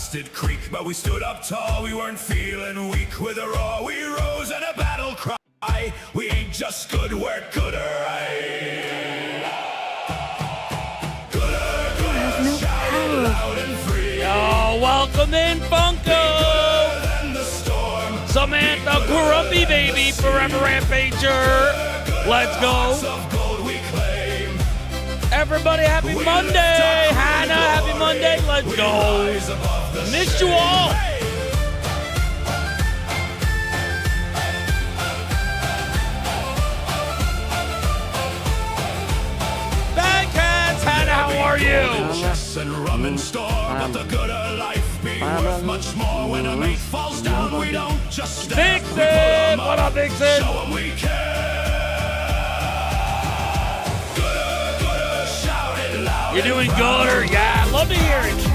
blasted creek, but we stood up tall, we weren't feeling weak. With a roar we rose and a battle cry. We ain't just good, we're gooder, gooder, shout it loud and free. Yo, welcome in, Funko! Samantha Grumpy Baby, Forever Rampager. Let's go. Everybody, happy Monday! Hannah, happy Monday. Let's go. Missed you all. Bad Cats, Hannah, how are you? Chess and rum and store, but the gooder life be worth much more. When a mate falls down, we don't just stand. Vixen, what up, Vixen? Show 'em we care. You're doing good, or yeah, love to hear it.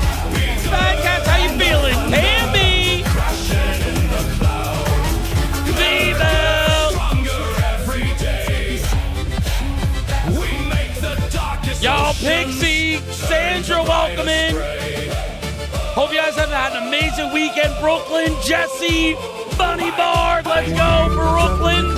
Bad Cats, how you feeling? Tammy! Y'all, Pixie, Sandra, welcome in. Hope you guys have had an amazing weekend. Brooklyn, Jesse, Bunny Bard, let's go, Brooklyn.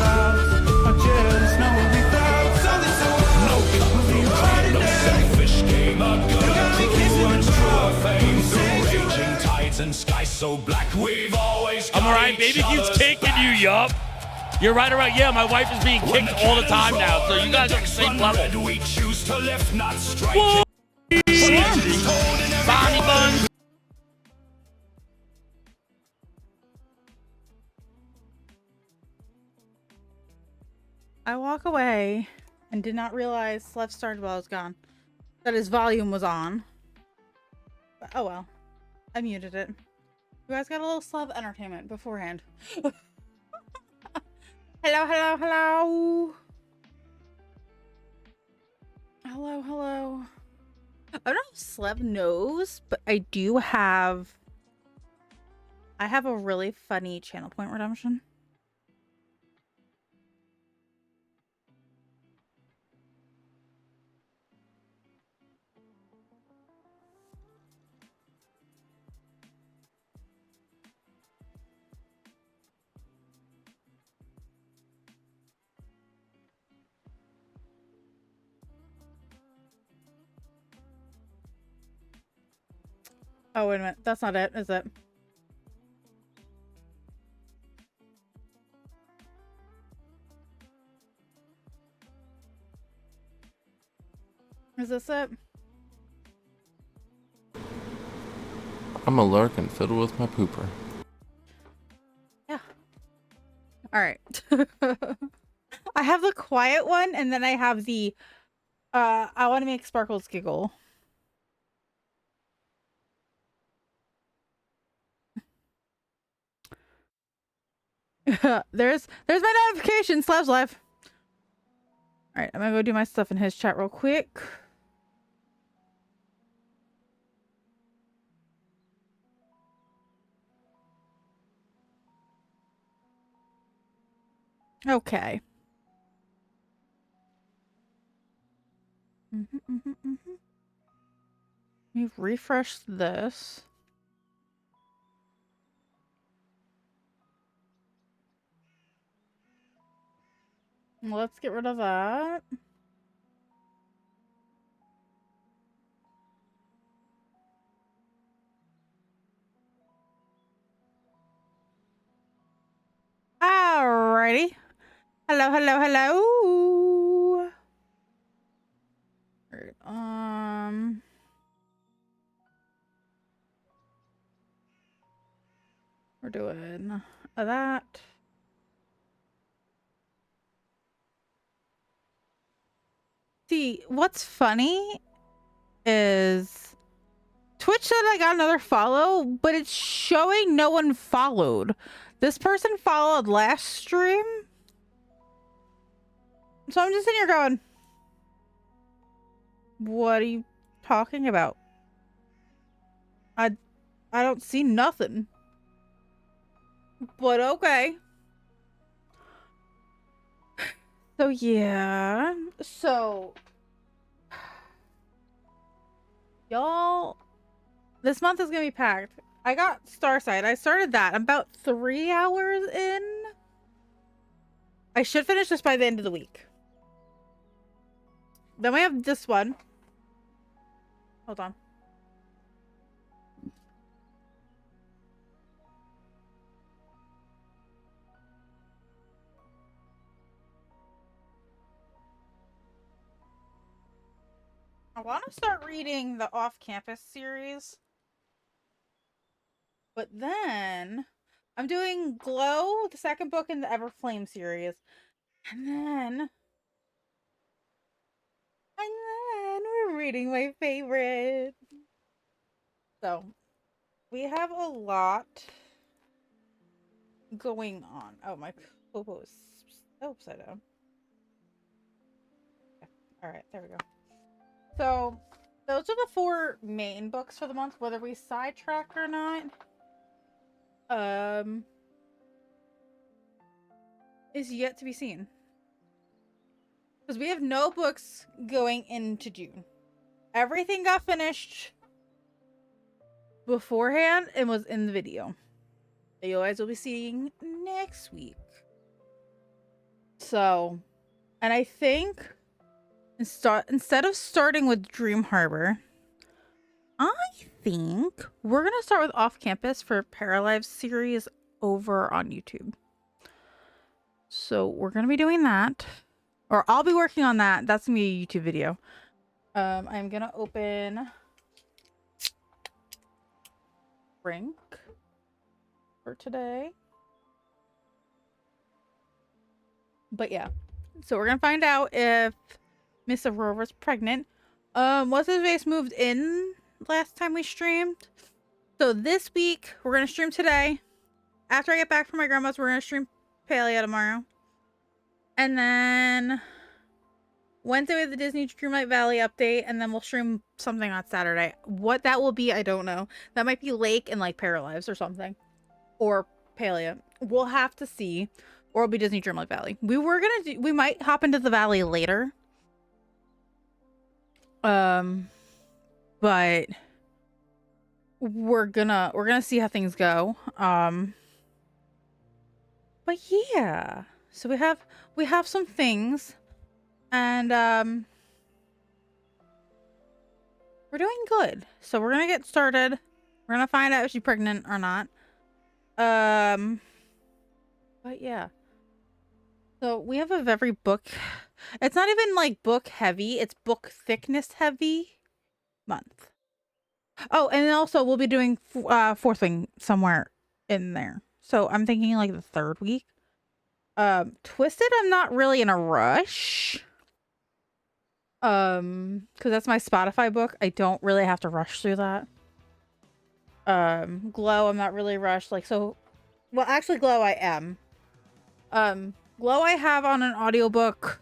And sky so black, we've always I'm alright, baby keeps kicking you, yup. You're right, alright. Yeah, my wife is being kicked all the time now, so you guys are on the same level. We choose to lift, not strike. Bonnie Buns. I walk away and did not realize Slev started while I was gone. That his volume was on. But, oh well. I muted it. You guys got a little Slev entertainment beforehand. Hello, hello, hello. Hello, hello. I don't know if Slev knows, but I have a really funny channel point redemption. Oh, wait a minute. That's not it, is it? Is this it? I'm a lark and fiddle with my pooper. Yeah. All right. I have the quiet one, and then I have the I want to make Sparkles giggle. there's my notification. Slab's live. All right, I'm gonna go do my stuff in his chat real quick. Okay. We've refreshed this. Let's get rid of that. Alrighty. Hello, hello, hello. Alright, we're doing that. See, what's funny is Twitch said I got another follow, but it's showing no one followed. This person followed last stream. So I'm just sitting here going, what are you talking about? I don't see nothing. But okay. So yeah. So y'all, this month is gonna be packed. I got Starsight. I started that. I'm about 3 hours in. I should finish this by the end of the week. Then we have this one. Hold on. I want to start reading the off-campus series. But then I'm doing Glow, the second book in the Everflame series. And then we're reading my favorite. So we have a lot going on. Oh, my popo is upside down. Okay. All right, there we go. So those are the 4 main books for the month, whether we sidetrack or not. Is yet to be seen. Because we have no books going into June. Everything got finished beforehand and was in the video that you guys will be seeing next week. So, and I think instead of starting with Dream Harbor, I think we're gonna start with Off Campus for Paralive series over on YouTube. So we're gonna be doing that, or I'll be working on that. That's gonna be a YouTube video. I'm gonna open drink for today. But yeah, so we're gonna find out if Miss Aurora's pregnant. What's his face moved in last time we streamed. So this week we're gonna stream today. After I get back from my grandma's, we're gonna stream Paleo tomorrow. And then Wednesday we have the Disney Dreamlight Valley update, and then we'll stream something on Saturday. What that will be, I don't know. That might be Lake and like Paralives or something. Or Paleo. We'll have to see. Or it'll be Disney Dreamlight Valley. We might hop into the valley later. But we're gonna see how things go. But yeah. So we have some things, and we're doing good. So we're gonna get started. We're gonna find out if she's pregnant or not. But yeah. So we have a very book. It's not even like book heavy. It's book thickness heavy month. Oh, and then also we'll be doing fourth wing somewhere in there. So I'm thinking like the 3rd week. Twisted, I'm not really in a rush. Because that's my Spotify book. I don't really have to rush through that. Glow, I'm not really rushed. Like, so, well, actually, Glow, I am. Glow, I have on an audiobook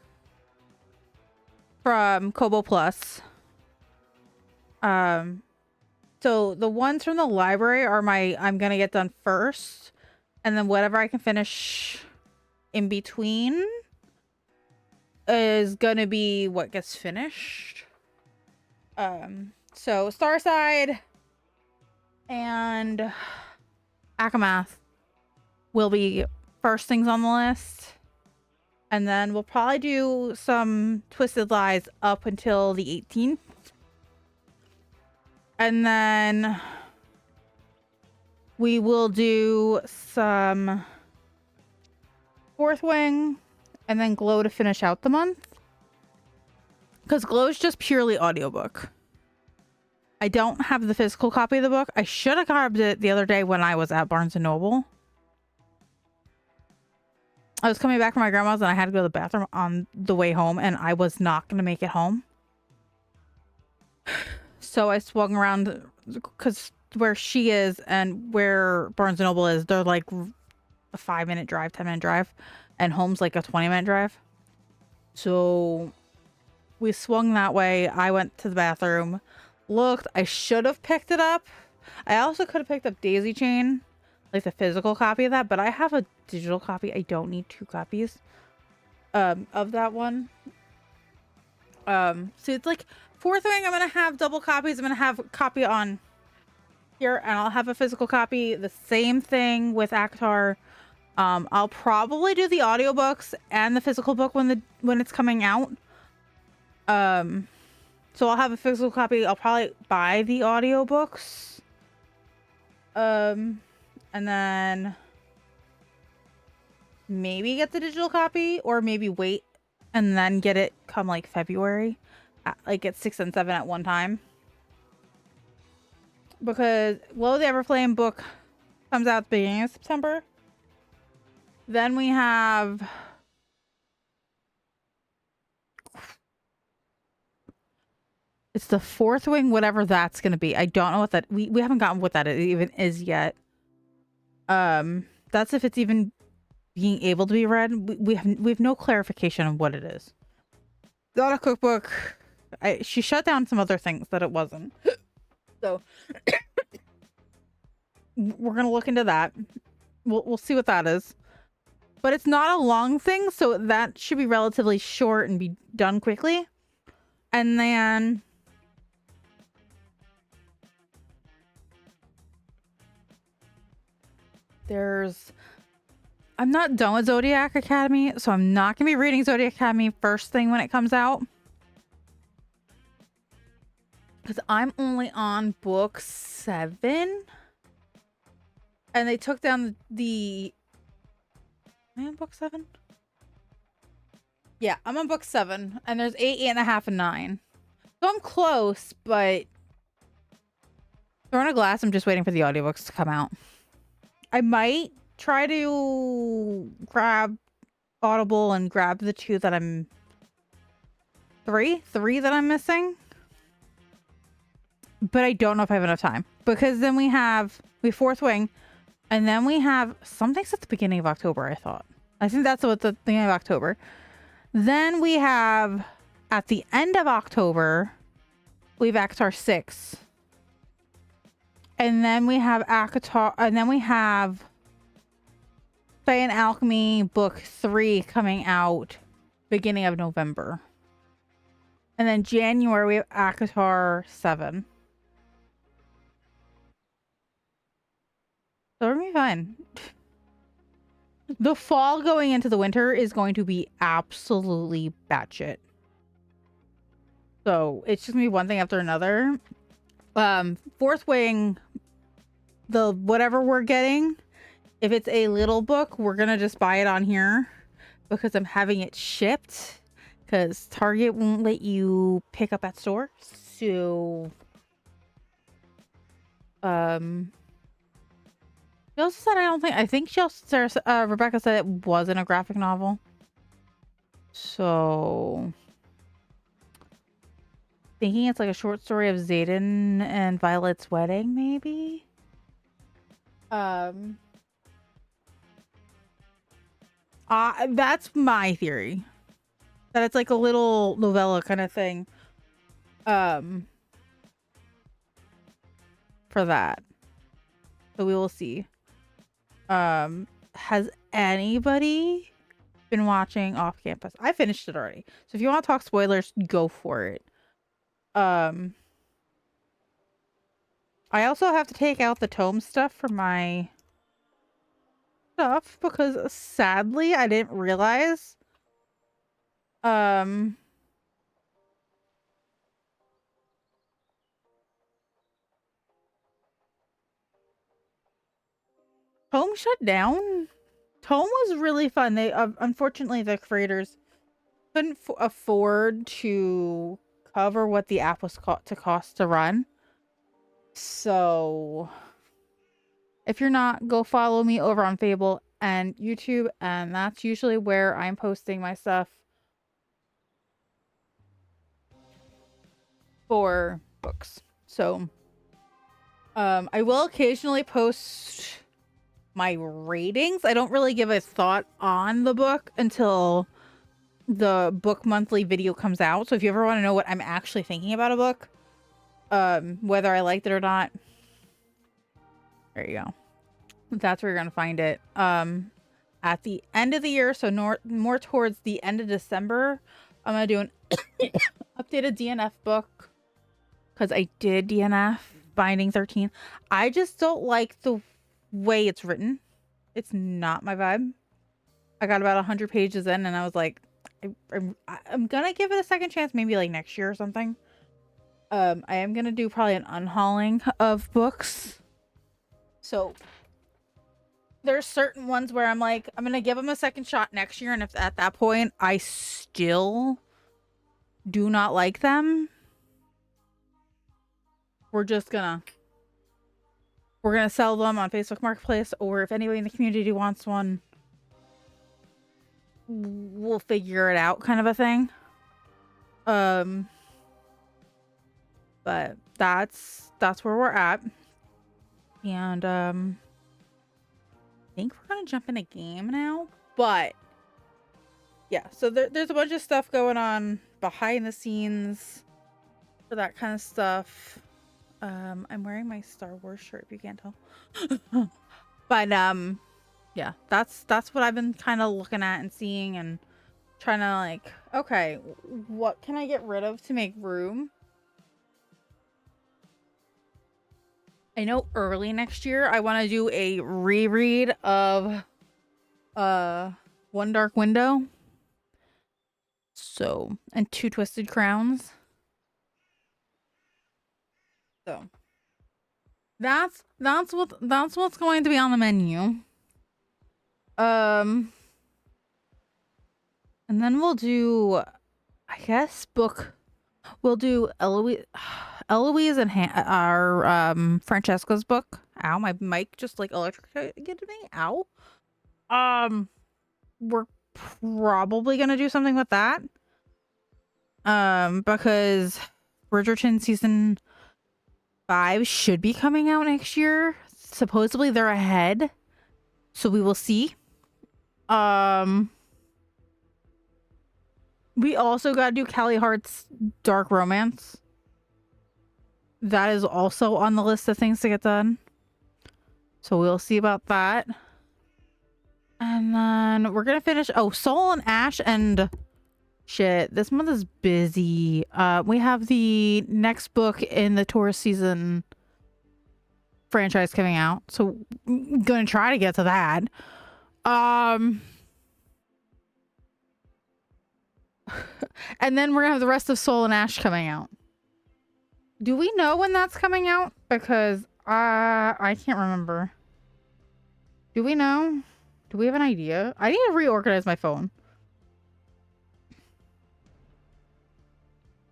from Kobo Plus. So the ones from the library are I'm gonna get done first, and then whatever I can finish in between is gonna be what gets finished. So Starside and Akamath will be first things on the list, and then we'll probably do some Twisted Lies up until the 18th, and then we will do some Fourth Wing, and then Glow to finish out the month. Because Glow is just purely audiobook. I don't have the physical copy of the book. I should have grabbed it the other day when I was at Barnes & Noble. I was coming back from my grandma's and I had to go to the bathroom on the way home, and I was not going to make it home. So I swung around, because where she is and where Barnes & Noble is, they're like a 5-minute drive, 10-minute drive, and home's like a 20-minute drive. So we swung that way. I went to the bathroom, looked. I should have picked it up. I also could have picked up Daisy Chain, like the physical copy of that, but I have a digital copy. I don't need 2 copies of that one. So it's like Fourth Wing, I'm gonna have double copies. I'm gonna have a copy on here, and I'll have a physical copy. The same thing with Akatar. I'll probably do the audiobooks and the physical book when it's coming out. So I'll have a physical copy. I'll probably buy the audiobooks. And then maybe get the digital copy, or maybe wait and then get it come like February. Like get 6 and 7 at one time. Because Will the Everflame book comes out at the beginning of September. Then we have it's the Fourth Wing, whatever that's gonna be. I don't know what that we haven't gotten what that even is yet. That's if it's even being able to be read. We have no clarification on what it is. Not a cookbook. She shut down some other things that it wasn't. So we're gonna look into that. We'll see what that is. But it's not a long thing, so that should be relatively short and be done quickly. And then I'm not done with Zodiac Academy, so I'm not gonna be reading Zodiac Academy first thing when it comes out. Because I'm only on book 7. And they took down the... Am I on book 7? Yeah, I'm on book 7. And there's 8, 8.5, and 9. So I'm close, but... Throwing a glass, I'm just waiting for the audiobooks to come out. I might try to grab Audible and grab the 2 that I'm... 3 that I'm missing. But I don't know if I have enough time. Because then we have Fourth Wing. And then we have something's at the beginning of October, I thought. I think that's what the beginning of October. Then we have at the end of October, we have Akatar 6. And then we have Akatar, and then we have Fae and Alchemy book 3 coming out beginning of November. And then January we have Akatar 7. So we're gonna be fine. The fall going into the winter is going to be absolutely batshit. So it's just gonna be one thing after another. Fourth Wing, the whatever we're getting, if it's a little book, we're gonna just buy it on here because I'm having it shipped because Target won't let you pick up at store. So she also said I think she also Rebecca said it wasn't a graphic novel. So thinking it's like a short story of Xaden and Violet's wedding, maybe. That's my theory. That it's like a little novella kind of thing. For that. So we will see. Has anybody been watching Off Campus? I finished it already. So if you want to talk spoilers, go for it. I also have to take out the tome stuff for my stuff because sadly I didn't realize home shut down. Tome was really fun. They unfortunately the creators couldn't afford to cover what the app was cost to run. So if you're not, go follow me over on Fable and YouTube, and that's usually where I'm posting my stuff for books. So I will occasionally post my ratings. I don't really give a thought on the book until the book monthly video comes out. So if you ever want to know what I'm actually thinking about a book, whether I liked it or not, there you go. That's where you're gonna find it. At the end of the year, so more towards the end of December, I'm gonna do an updated DNF book because I did DNF Binding 13. I just don't like the way it's written. It's not my vibe. I got about 100 pages in and I was like, I'm gonna give it a second chance, maybe like next year or something. I am gonna do probably an unhauling of books. So there's certain ones where I'm like, I'm gonna give them a second shot next year, and if at that point I still do not like them, we're gonna sell them on Facebook Marketplace, or if anybody in the community wants one, we'll figure it out, kind of a thing. But that's where we're at. And I think we're gonna jump in a game now. But yeah, so there's a bunch of stuff going on behind the scenes for that kind of stuff. I'm wearing my Star Wars shirt, if you can't tell. But yeah, that's what I've been kind of looking at and seeing and trying to like, okay, what can I get rid of to make room? I know early next year I want to do a reread of One Dark Window. So, and Two Twisted Crowns. So that's what's going to be on the menu. And then we'll do, I guess, we'll do Eloise and our Francesca's book. Ow, my mic just like electrocuted me. Ow. We're probably gonna do something with that. Because Bridgerton season 5 should be coming out next year. Supposedly they're ahead, so we will see. We also gotta do Callie Hart's Dark Romance. That is also on the list of things to get done. So we'll see about that. And then we're gonna finish Soul and Ash and shit. This month is busy. We have the next book in the tourist season franchise coming out. So I'm gonna try to get to that. And then we're gonna have the rest of Soul and Ash coming out. Do we know when that's coming out? Because I can't remember. Do we know? Do we have an idea? I need to reorganize my phone.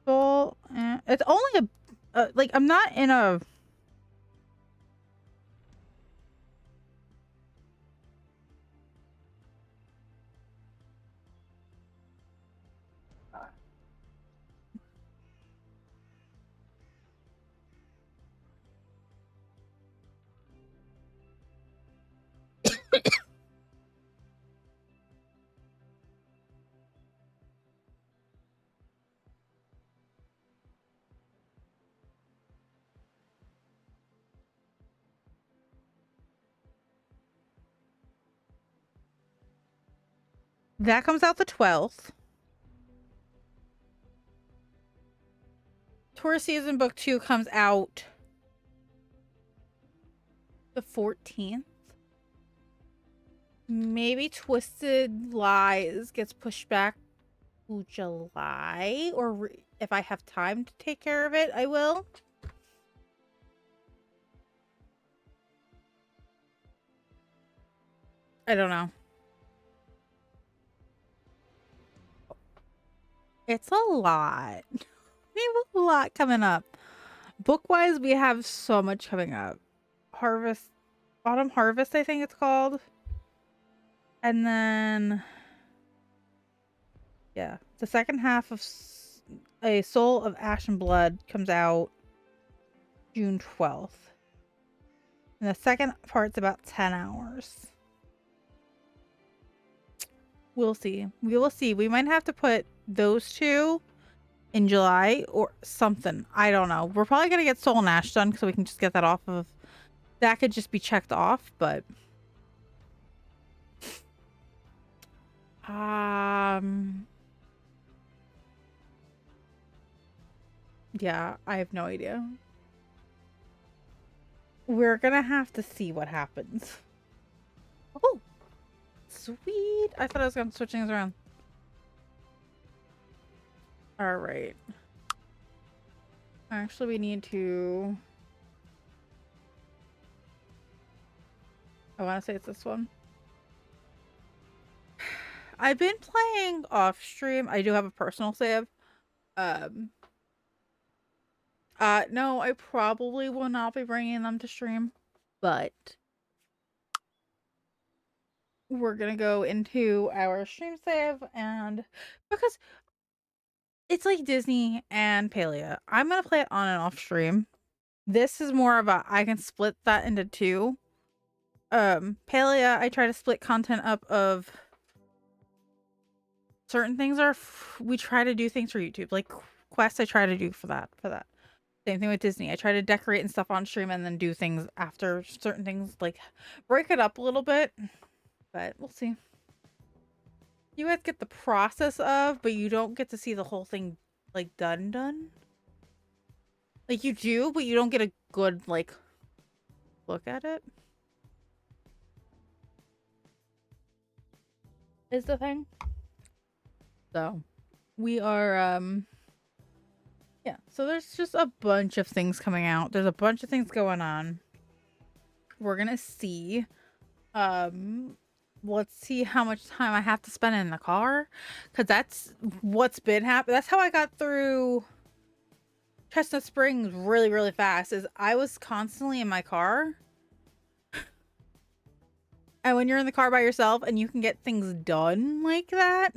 Soul, it's only like I'm not in a. That comes out the 12th. Tour Season Book 2 comes out the 14th. Maybe Twisted Lies gets pushed back to July. Or if I have time to take care of it, I will. I don't know. It's a lot. We have a lot coming up. Book-wise, we have so much coming up. Autumn Harvest, I think it's called. And then, yeah, the second half of A Soul of Ash and Blood comes out June 12th. And the second part's about 10 hours. We'll see. We will see. We might have to put those two in July or something. I don't know. We're probably going to get Soul and Ash done so we can just get that off of... That could just be checked off, but... Yeah, I have no idea. we're gonna have to see what happens. Oh, sweet. I thought I was gonna switch things around. All right. Actually, we need to... I want to say it's this one. I've been playing off stream. I do have a personal save. No, I probably will not be bringing them to stream, but we're gonna go into our stream save, and because it's like Disney and Palea, I'm gonna play it on and off stream. This is more of a, I can split that into two. Palea, I try to split content up of certain things are, we try to do things for YouTube, like quests I try to do for that. Same thing with Disney. I try to decorate and stuff on stream and then do things after certain things, like break it up a little bit, but we'll see. You guys get the process of, but you don't get to see the whole thing like done. Like you do, but you don't get a good like look at it. Is the thing. So we are yeah, so there's just a bunch of things coming out. There's a bunch of things going on. We're gonna see. Let's see how much time I have to spend in the car, because that's what's been happening. That's how I got through Chestnut Springs really, really fast, is I was constantly in my car. And when you're in the car by yourself and you can get things done like that,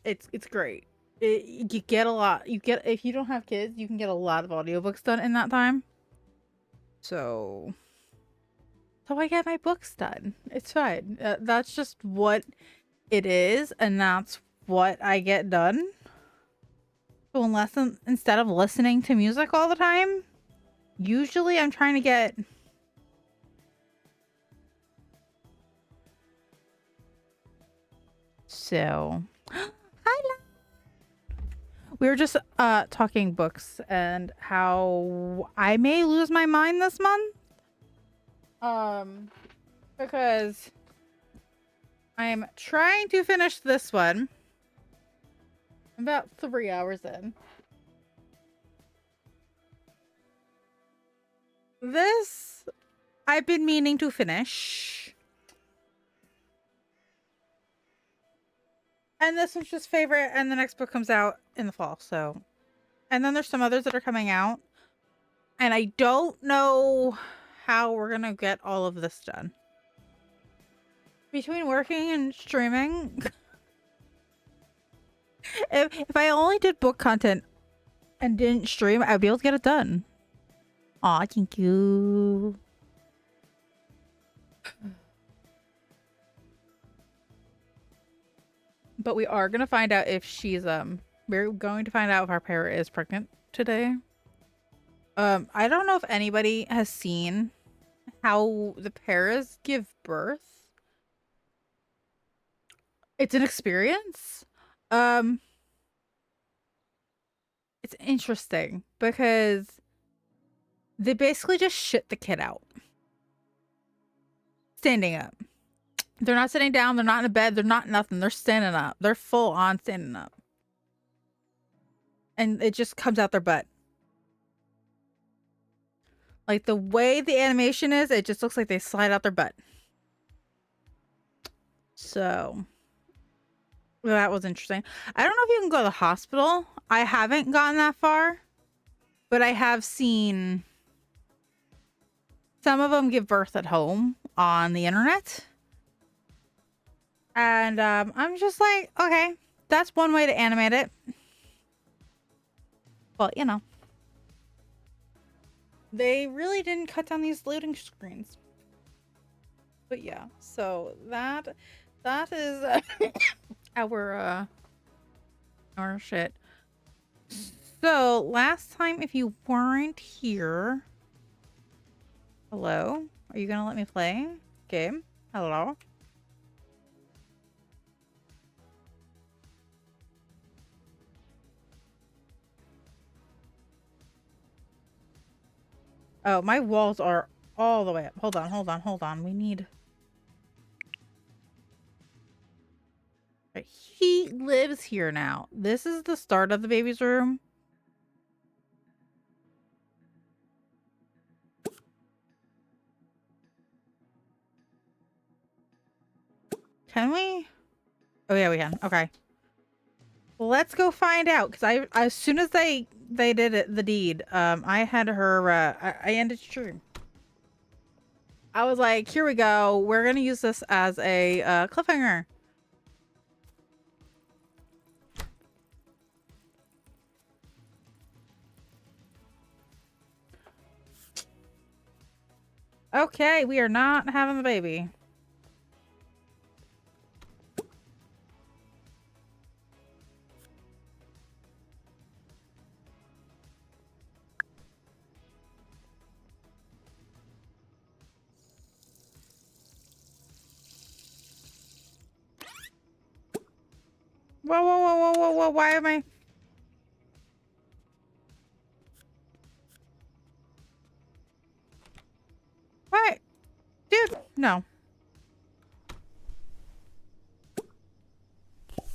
it's great. You get a lot. If you don't have kids, you can get a lot of audiobooks done in that time. So I get my books done. It's fine. That's just what it is, and that's what I get done. So instead of listening to music all the time, usually I'm trying to get... So, hi. We were just talking books and how I may lose my mind this month. Because I'm trying to finish this one. I'm about 3 hours in. This I've been meaning to finish. And this one's just favorite, and the next book comes out in the fall, so. And then there's some others that are coming out. And I don't know how we're gonna get all of this done. Between working and streaming. if I only did book content and didn't stream, I'd be able to get it done. Aw, thank you. But we are gonna find out if she's we're going to find out if our parrot is pregnant today. I don't know if anybody has seen how the parrots give birth. It's an experience. It's interesting because they basically just shit the kid out. Standing up. They're not sitting down. They're not in a bed. They're not nothing. They're standing up. They're full on standing up. And it just comes out their butt. Like the way the animation is, it just looks like they slide out their butt. So that was interesting. I don't know if you can go to the hospital. I haven't gotten that far. But I have seen some of them give birth at home on the internet. And I'm just like, okay, that's one way to animate it. Well, you know. They really didn't cut down these loading screens. But yeah, so that is our shit. So last time, if you weren't here, hello, are you gonna let me play game? Hello. Oh, my walls are all the way up. Hold on, hold on, hold on. We need... He lives here now. This is the start of the baby's room. Can we? Oh yeah, we can. Okay. Let's go find out. Because as soon as they did it, the deed, I had her, I ended stream. I was like, here we go. We're going to use this as a cliffhanger. Okay, we are not having the baby. Whoa, whoa, whoa, whoa, whoa, whoa. Why am I... What? Dude, no.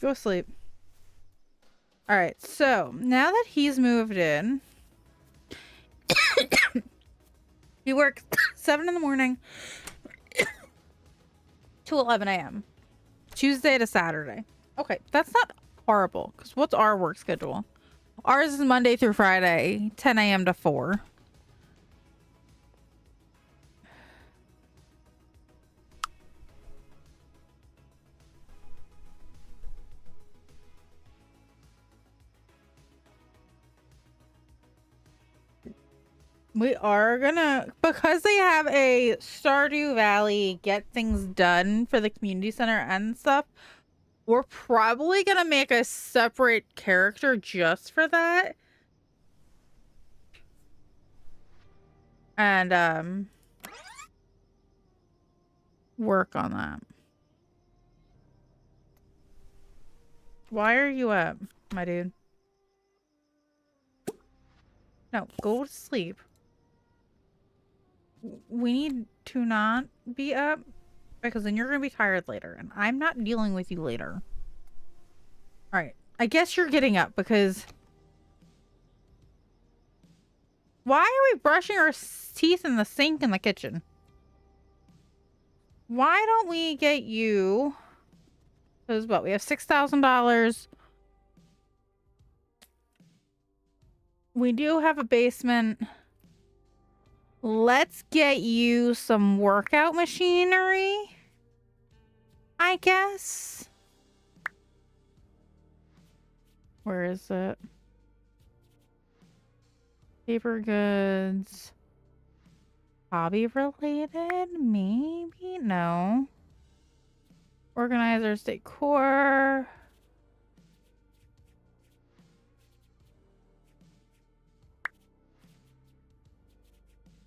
Go sleep. Alright, so now that he's moved in, he works 7 in the morning to 11 a.m. Tuesday to Saturday. Okay, that's not horrible. Because what's our work schedule? Ours is Monday through Friday, 10 a.m. to 4. We are gonna, because they have a Stardew Valley get things done for the community center and stuff, we're probably gonna make a separate character just for that. And, work on that. Why are you up, my dude? No, go to sleep. We need to not be up because then you're going to be tired later and I'm not dealing with you later. All right. I guess you're getting up because why are we brushing our teeth in the sink in the kitchen? Why don't we get you? Because what? We have $6,000. We do have a basement. Let's get you some workout machinery, I guess. Where is it? Paper goods. Hobby related? Maybe? No. Organizers, decor.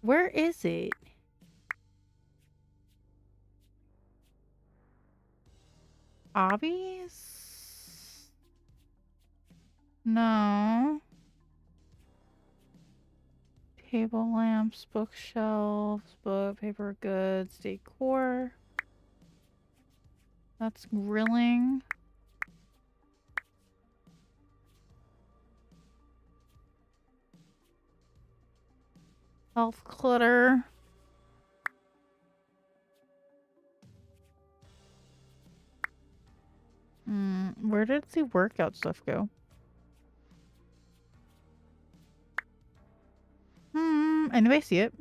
Where is it? Hobbies? No. Table lamps, bookshelves, book, paper goods, decor. That's grilling. Health clutter. Where did the workout stuff go? Anybody see it?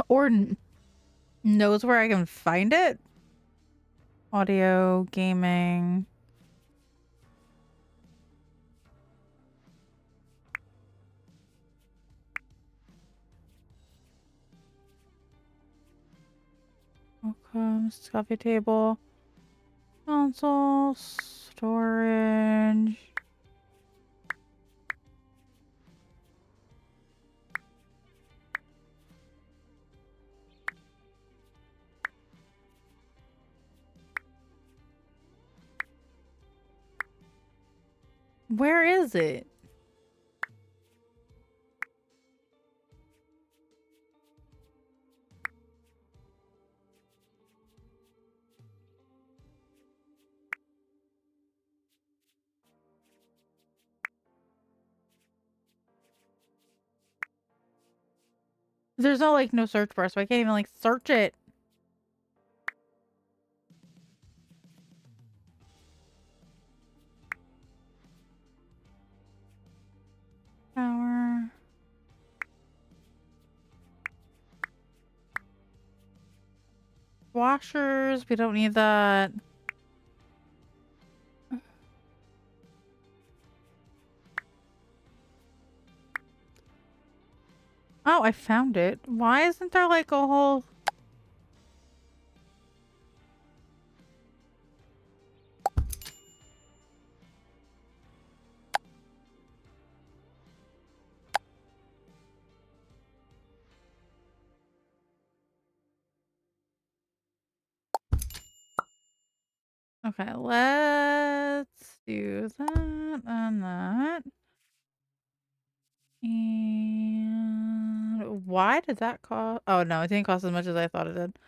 Or knows where I can find it? Audio, gaming. Okay, coffee table. Console, storage. Where is it? There's no like no search bar, so I can't even like search it. Power. Washers, we don't need that. Oh, I found it. Why isn't there like a whole... Okay, let's do that and that. And why did that cost? Oh no, it didn't cost as much as I thought it did.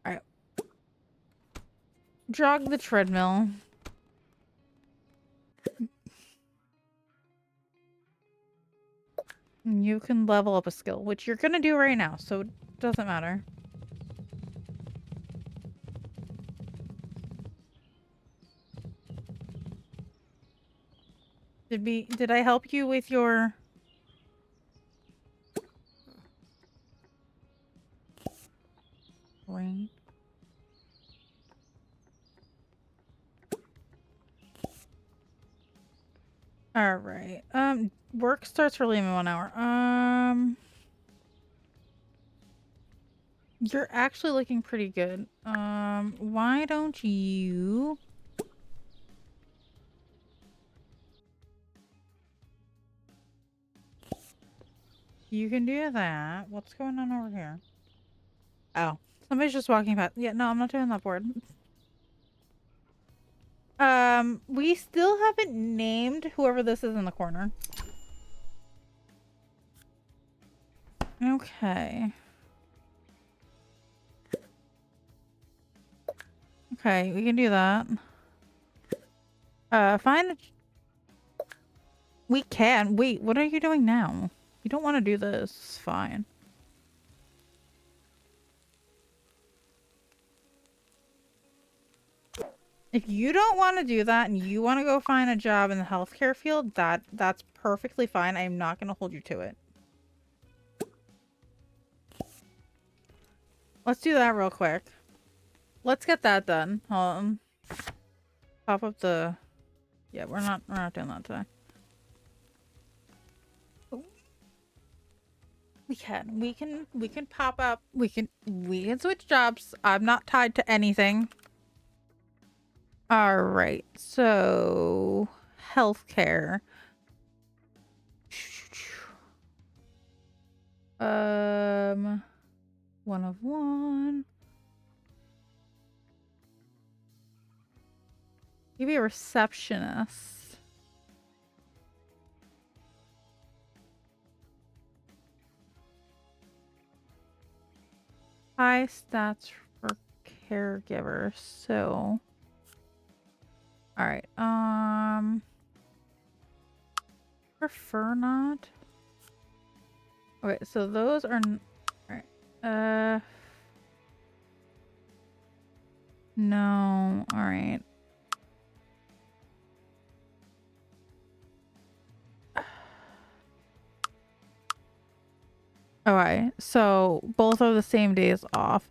All right. Jog the treadmill. You can level up a skill, which you're gonna do right now, so it doesn't matter. Did I help you with your... Rain? All right. Work starts early in 1 hour. You're actually looking pretty good. Why don't you... You can do that. What's going on over here? Oh, somebody's just walking past. Yeah, no, I'm not doing that board. We still haven't named whoever this is in the corner. Okay. Okay, we can do that. Find a... We can. Wait, what are you doing now? You don't want to do this. It's fine. If you don't want to do that and you want to go find a job in the healthcare field, that's perfectly fine. I'm not going to hold you to it. Let's do that real quick. Let's get that done. Pop up the... Yeah, we're not doing that today. We can pop up. We can switch jobs. I'm not tied to anything. All right. So, healthcare. 1 of 1. Maybe a receptionist. High stats for caregiver. So, all right. Prefer not. Okay, so those are all right. No. All right. Okay, so both are the same days off.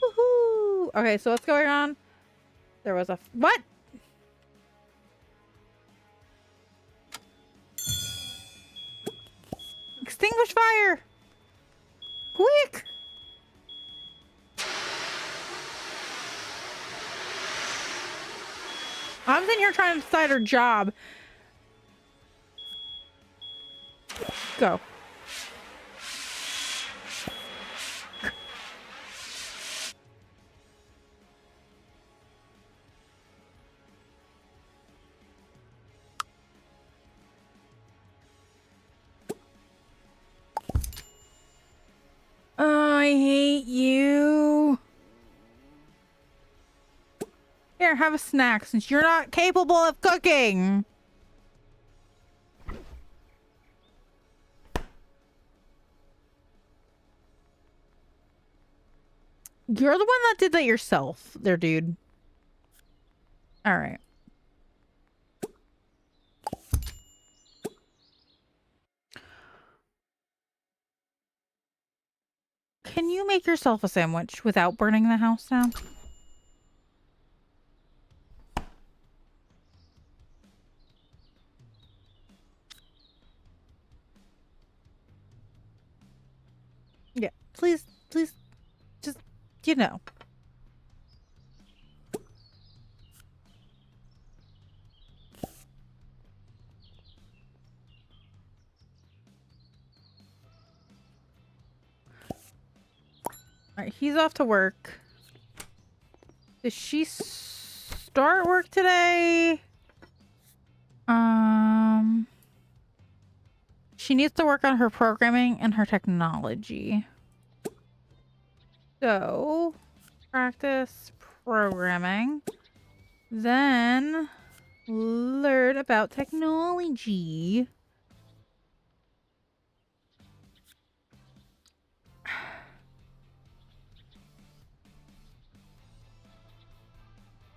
Woohoo! Okay, so what's going on? There was a what? Extinguish fire! Quick! I'm sitting here trying to decide her job. Go. Oh, I hate you. Here, have a snack since you're not capable of cooking. You're the one that did that yourself there, dude. All right. Can you make yourself a sandwich without burning the house down? Yeah, please, please, just, you know. Alright, he's off to work. Does she start work today? She needs to work on her programming and her technology. So, practice programming. Then, learn about technology.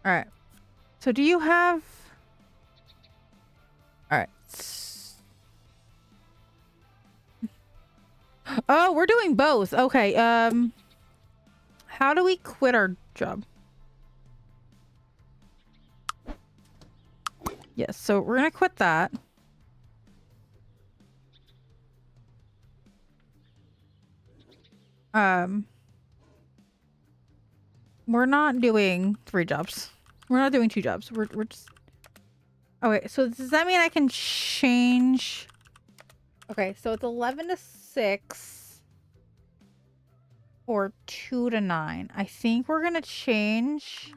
Alright. So, do you have... Alright. Oh, we're doing both. Okay, how do we quit our job? Yes, so we're gonna quit that. We're not doing 3 jobs. We're not doing 2 jobs. We're just... Okay, so does that mean I can change... Okay, so it's 11 to 6 or 2 to 9. I think we're gonna change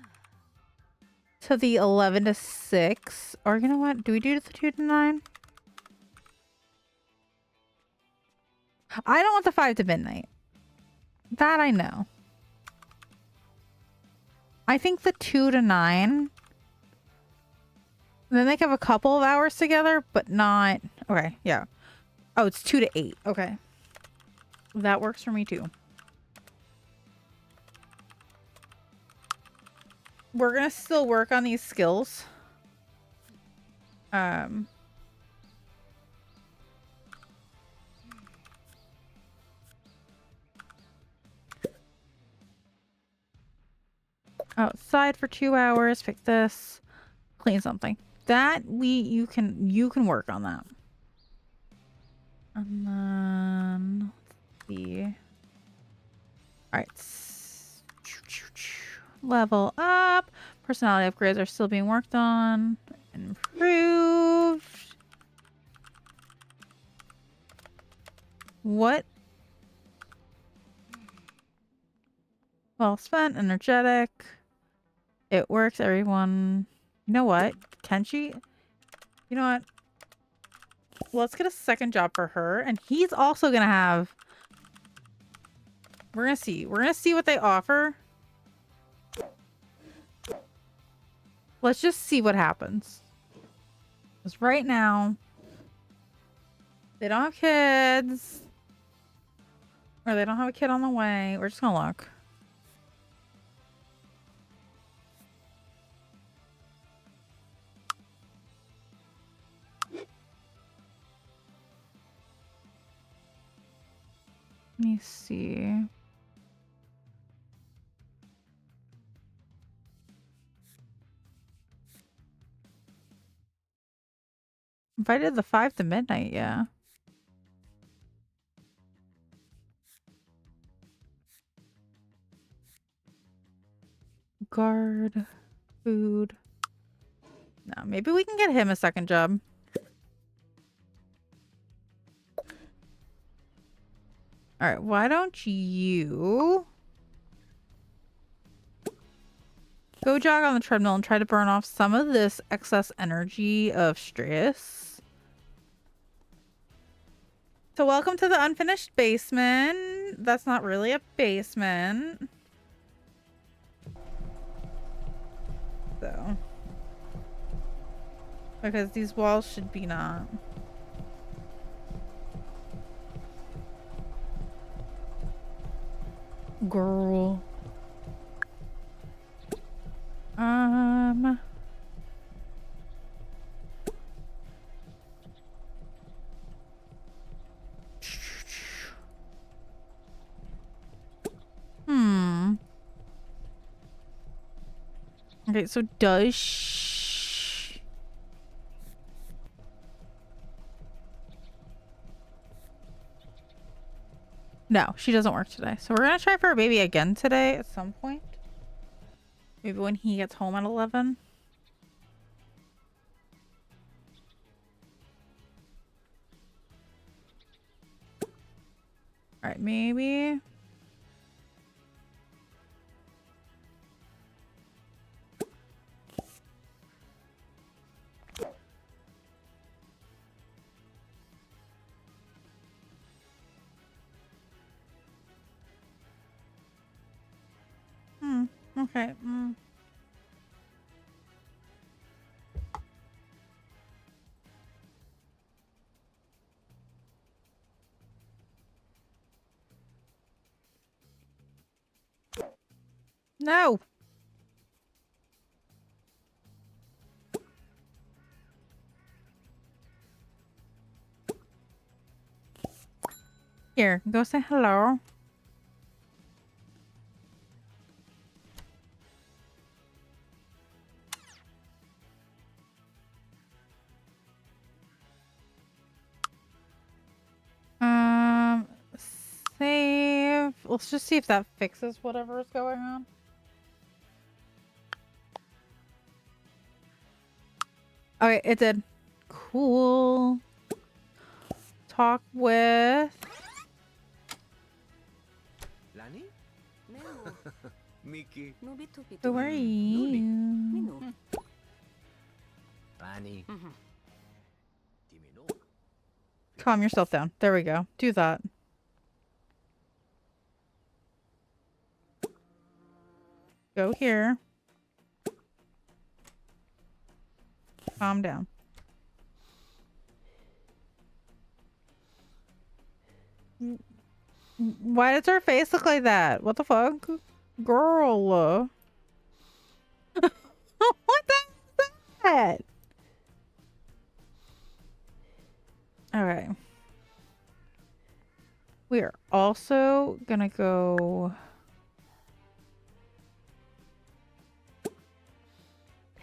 to the 11 to 6. Or you know what? Do we do the 2 to 9? I don't want the 5 to midnight. That I know. I think the 2 to 9. Then they can have a couple of hours together, but not... Okay, yeah. Oh, it's 2 to 8. Okay. That works for me too. We're gonna still work on these skills. Outside for 2 hours. Pick this. Clean something. That you can work on that. And then let's see. All right. Level up. Personality upgrades are still being worked on. Improved. What? Well spent. Energetic. It works, everyone. You know what? Can she? You know what? Let's get a second job for her. And he's also going to have... We're going to see. We're going to see what they offer. Let's just see what happens. Because right now, they don't have kids. Or they don't have a kid on the way. We're just going to look. Let me see. If I did the 5 to midnight, yeah. Guard. Food. No, maybe we can get him a second job. Alright, why don't you go jog on the treadmill and try to burn off some of this excess energy of stress. So welcome to the unfinished basement. That's not really a basement. So. Because these walls should be not. Girl. Okay, so does she... No, she doesn't work today. So we're gonna try for a baby again today at some point. Maybe when he gets home at 11. All right, maybe. Okay. No. Here, go say hello. Save. Let's just see if that fixes whatever is going on. Okay, it did. Cool. Talk with... Lani? Mickey. Who are you? Lani. Calm yourself down. There we go. Do that. Go here. Calm down. Why does her face look like that? What the fuck? Girl. What the hell is that? Okay. We are also gonna go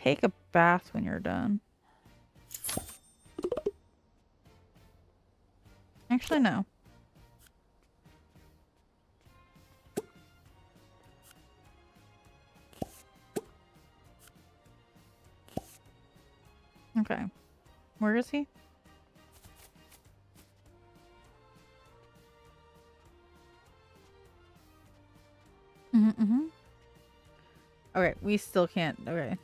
take a bath when you're done. Actually, no. Okay. Where is he? Okay, we still can't. Okay.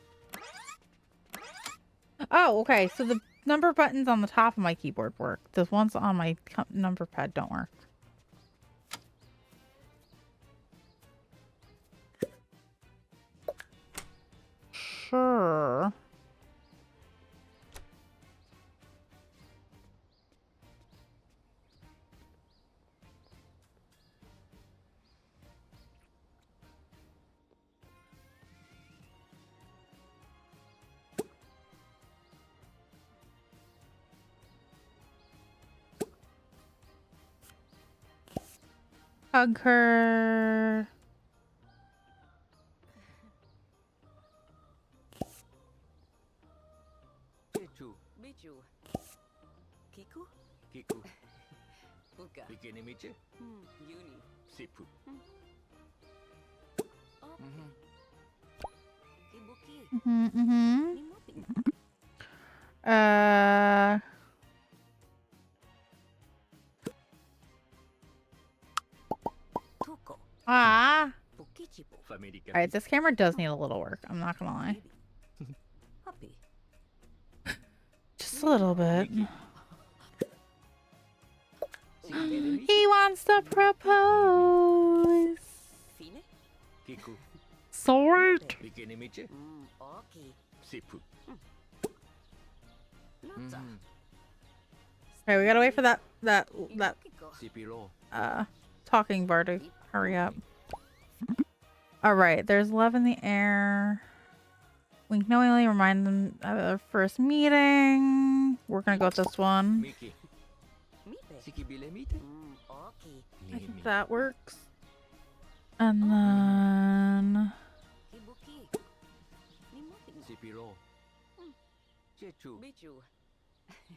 Oh, okay. So the number buttons on the top of my keyboard work. The ones on my number pad don't work. Sure. Hug her. Chichu. Bichu. Kiku? Kiku. Puka. Bikinimichi. Yuni. Sipu. Oh. Kibuki. Nimopi. Toko. Pukichipo. Family. Alright, this camera does need a little work. I'm not gonna lie. Happy. Just a little bit. Sikinimichi. He wants to propose. Fine? Kiku. Sweet. Bikinimichi. Oki. Sipu. Notsa. Okay, we gotta wait for that Inokiko. Sipiro. talking bar to hurry up. Alright, there's love in the air. We knowingly remind them of their first meeting. We're gonna go with this one. Mickey. Mipe. Sikibilemite. Oki. I think that works. And then... Kibuki. Sipiro. Chechu. Bichu.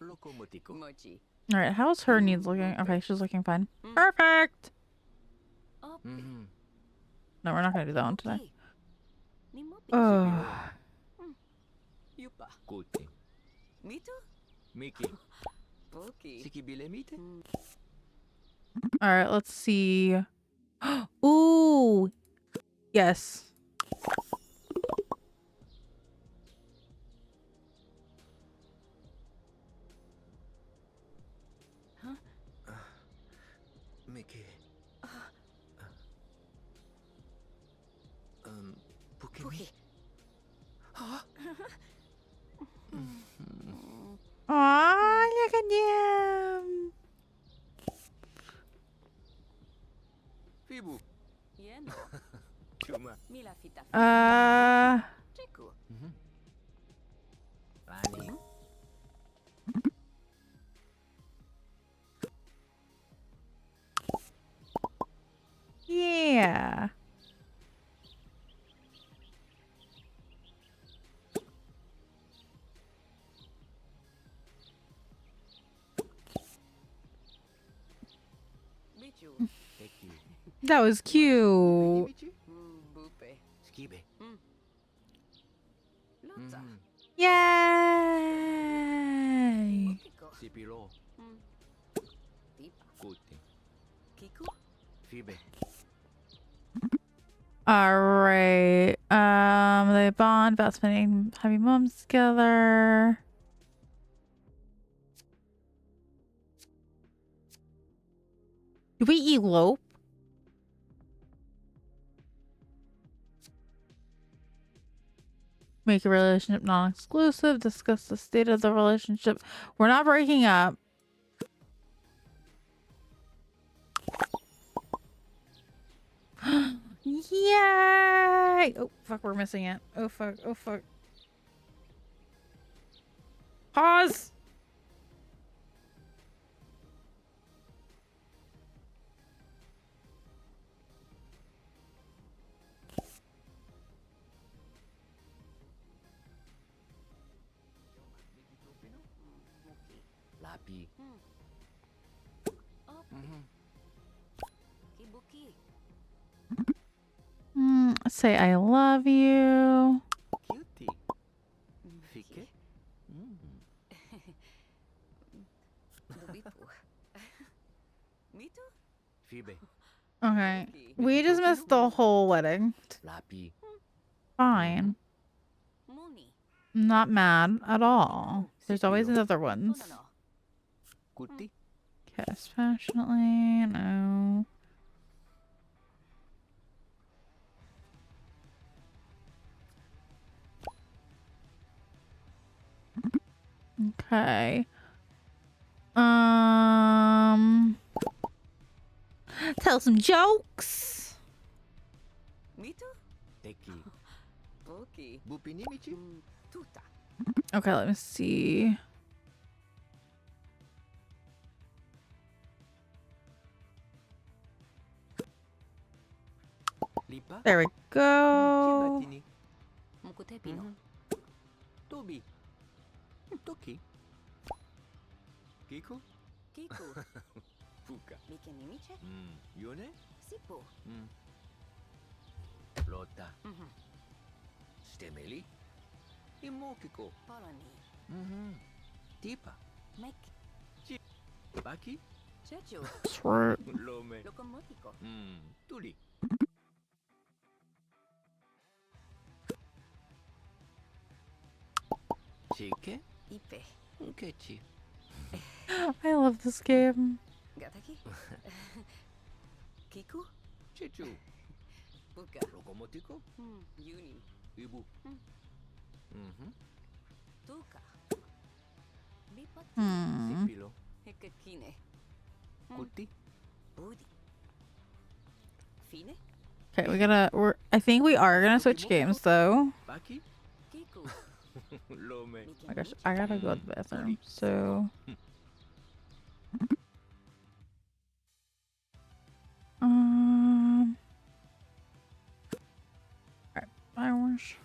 Locomotico. Mochi. All right, how's her needs looking? Okay, she's looking fine. Perfect. Opi. Mhm. No, we're not gonna do that one today. Oki. Ni mopi. Oh, Yupa. Kuti. Mitu? Miki. Poki. Sikibile mite. all right. Let's see. Ooh, yes. Miki. Puki. Puki. Aw, look at him. Fibu. Yeno. Chuma. Mila fita. Chiku. Rani. Yeah. Bichu. Teki. That was cute. Michi. Bupe. Skibe. Lotsa. Yay. Okiko. Sipiro. Tipa. Kuti. Kiku. Fibe. All right. They bond about spending happy moments together. Do we elope? Make a relationship non-exclusive. Discuss the state of the relationship. We're not breaking up. Yay! Oh, fuck, we're missing it. Oh, fuck. Oh, fuck. Pause! Lapi. Opi. Kibuki. Say I love you. Cutie. Fike. Dubipu. Mitu? Fibe. Okay. We just missed the whole wedding. Lapi. Fine. Muni. I'm not mad at all. There's always other ones. Unono. Kuti. Kiss passionately. No. Okay. Tell some jokes. Mitu? Teki. Poki. Bupini michi. Tuta. Okay, let me see. Lipa. There we go. Chibatini. Mukutepino. Tobi. Toki. Kiku. Kiku. Fuka. Mikenimiche. Yone. Sipu. Lota. Stemeli. Imokiko. Poloni. Tipa. Mek. Baki. Chechu. Sweet. Lome. Locomotico. Tuli. Chike. Ipe. Kechi. I love this game. Gataki. Kiku. Chechu. Buka. Locomotico. Yuni. Ibu. Tuka. Bipati. Sipilo. Hekakine. Kuti. Budi. Fine. Okay, I think we are gonna switch games though. Baki. Kiku. Lome. Oh my gosh, I gotta go to the bathroom. So alright, I wish.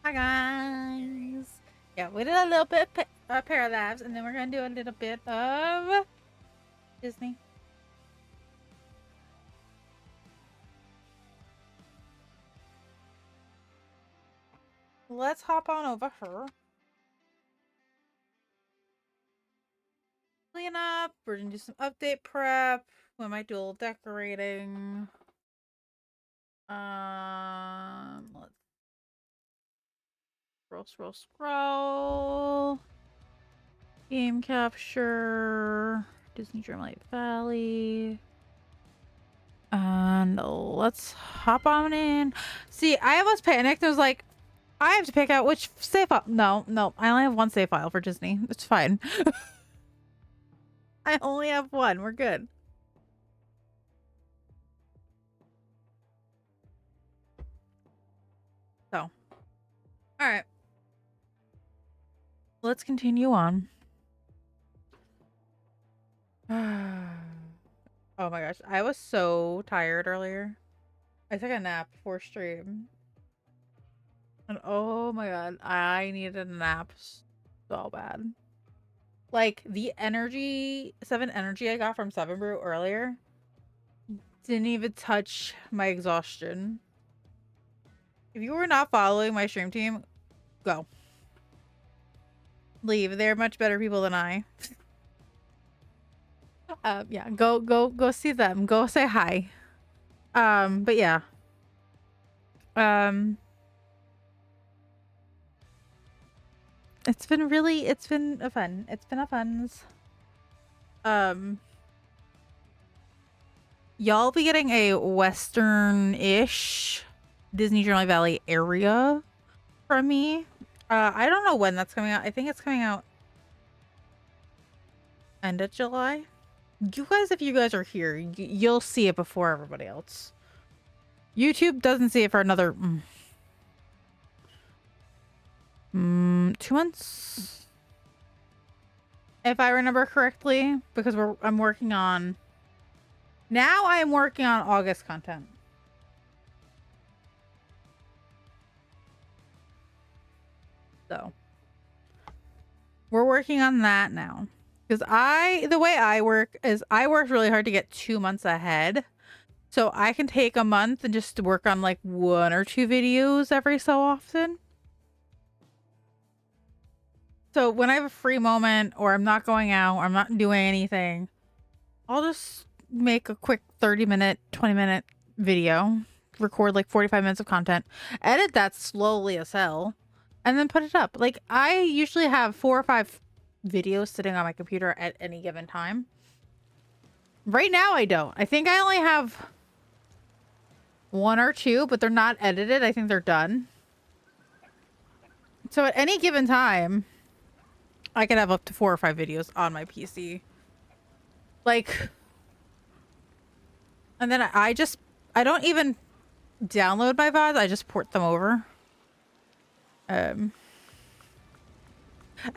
Hi guys. Yeah, we did a little bit of Paralabs, and then we're gonna do a little bit of Disney. Let's hop on over here. Clean up. We're gonna do some update prep. We might do a little decorating. Let's scroll. Game capture. Disney Dreamlight Valley. And let's hop on in. See, I almost panicked. I was like, I have to pick out which save file. No, I only have one save file for Disney. It's fine. I only have one. We're good. So, all right. Let's continue on. Oh my gosh, I was so tired earlier. I took a nap before stream. And oh my god, I needed a nap so bad. Like the energy, 7 energy I got from 7 Brew earlier didn't even touch my exhaustion. If you were not following my stream team, go. Leave. They're much better people than I. Yeah, go see them. Go say hi. But yeah. It's been a fun. It's been a funs. Y'all be getting a western-ish Disney Dreamlight Valley area from me. I don't know when that's coming out. I think it's coming out end of July. You guys, if you guys are here, you'll see it before everybody else. YouTube doesn't see it for another 2 months, if I remember correctly, because I'm working on now. I am working on August content. So we're working on that now. Because the way I work is I work really hard to get 2 months ahead. So I can take a month and just work on like 1 or 2 videos every so often. So when I have a free moment or I'm not going out or I'm not doing anything, I'll just make a quick 30-minute, 20-minute video, record like 45 minutes of content, edit that slowly as hell, and then put it up. Like I usually have 4 or 5 videos sitting on my computer at any given time. Right now I don't. I think I only have 1 or 2, but they're not edited. I think they're done. So at any given time, I could have up to 4 or 5 videos on my PC. Like, and then I don't even download my VODs. I just port them over.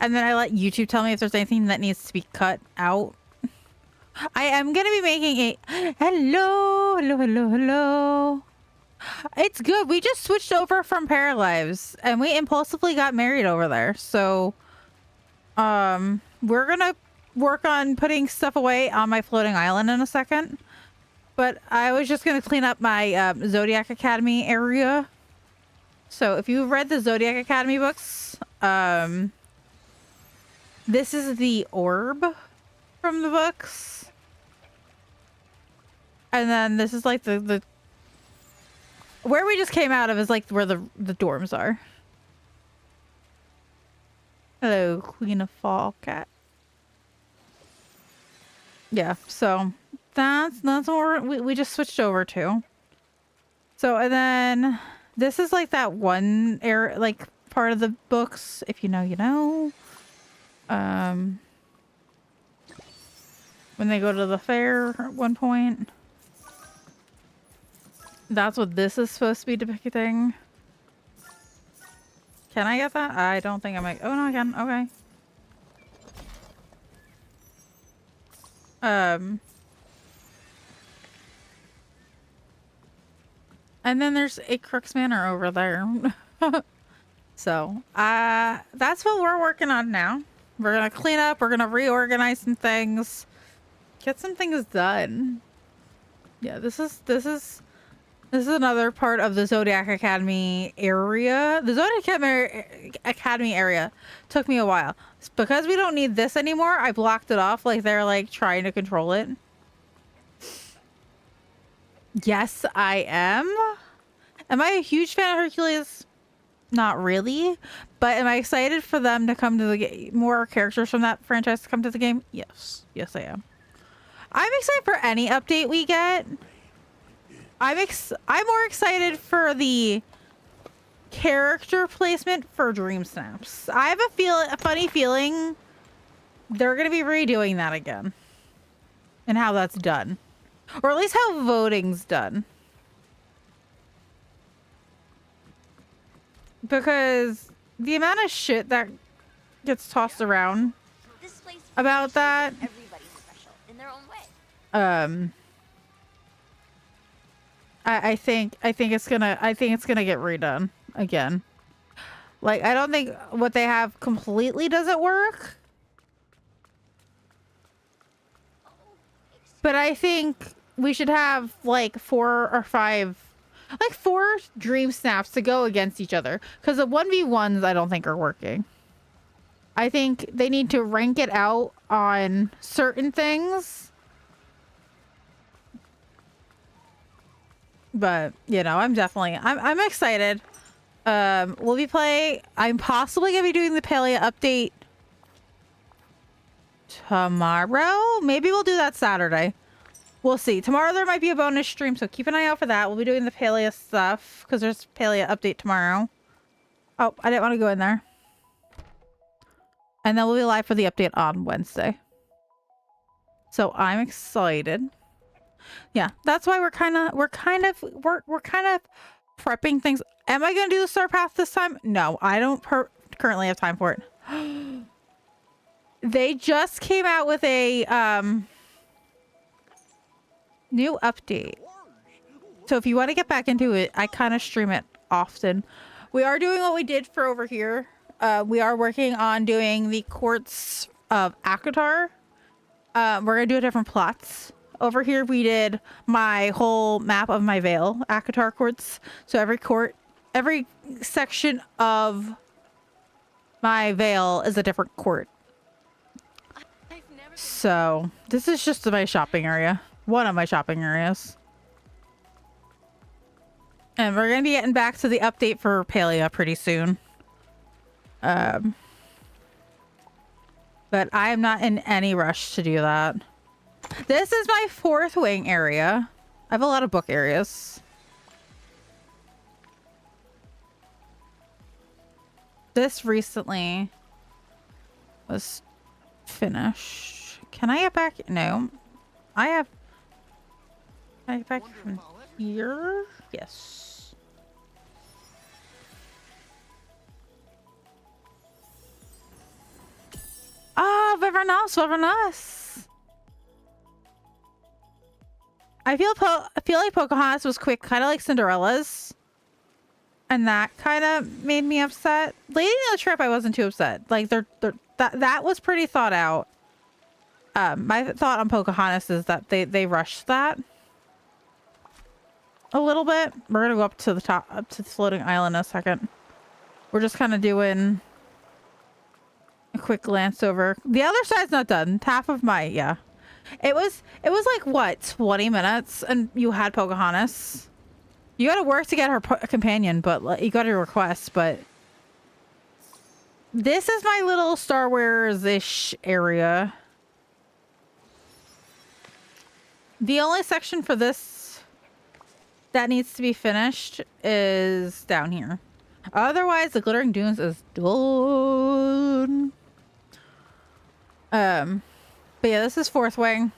And then I let YouTube tell me if there's anything that needs to be cut out. I am going to be making a... Hello. It's good. We just switched over from Paralives and we impulsively got married over there. So, we're going to work on putting stuff away on my floating island in a second. But I was just going to clean up my Zodiac Academy area. So if you've read the Zodiac Academy books, this is the orb from the books. And then this is like the where we just came out of is like where the dorms are. Hello, Queen of Fall Cat. Yeah, so that's what we just switched over to. So, and then this is like that one area, like part of the books. If you know, you know. When they go to the fair at one point. That's what this is supposed to be depicting. Can I get that? I don't think I might. Oh, no, I can. Okay. And then there's a Crux Manor over there. So, that's what we're working on now. We're gonna clean up. We're gonna reorganize some things, get some things done. Yeah, this is another part of the Zodiac Academy area. The Zodiac Academy area took me a while. It's because we don't need this anymore. I blocked it off like they're like trying to control it. Yes, I am. Am I a huge fan of Hercules? Not really. But am I excited for them to come to the game? More characters from that franchise to come to the game? Yes. Yes, I am. I'm excited for any update we get. I'm more excited for the character placement for Dream Snaps. I have a funny feeling they're going to be redoing that again. And how that's done. Or at least how voting's done. Because the amount of shit that gets tossed around about that, Everybody's special in their own way. I think it's gonna get redone again. Like, I don't think what they have completely doesn't work, but I think we should have like 4 or 5, like 4 Dream Snaps to go against each other, because the 1v1s I don't think are working. I think they need to rank it out on certain things. But, you know, I'm excited. I'm possibly going to be doing the Palea update tomorrow. Maybe we'll do that Saturday. We'll see. Tomorrow there might be a bonus stream, so keep an eye out for that. We'll be doing the Palea stuff because there's Palea update tomorrow. Oh, I didn't want to go in there. And then we'll be live for the update on Wednesday. So I'm excited. Yeah, that's why we're kind of prepping things. Am I going to do the Star Path this time? No, I don't currently have time for it. They just came out with a new update. So if you want to get back into it, I kind of stream it often. We are doing what we did for over here. We are working on doing the courts of Akatar. We're going to do different plots. Over here, we did my whole map of my Vale, Akatar courts. So every section of my Vale is a different court. So this is just my shopping area. One of my shopping areas. And we're going to be getting back to the update for Palea pretty soon. But I am not in any rush to do that. This is my 4th wing area. I have a lot of book areas. This recently was finished. Can I get back? No. Can I get back from here? Yes. Ah, very nice, very nice. I feel like Pocahontas was quick, kind of like Cinderella's, and that kind of made me upset. Lady on the Trip, I wasn't too upset. Like that was pretty thought out. My thought on Pocahontas is that they rushed that a little bit. We're gonna go up to the top, up to the floating island in a second. We're just kind of doing a quick glance over. The other side's not done. Half of my, yeah. It was like, what, 20 minutes and you had Pocahontas. You got to work to get her companion, but you got to request, but this is my little Star Wars-ish area. The only section for this that needs to be finished is down here. Otherwise, the Glittering Dunes is done. But yeah, this is 4th wing.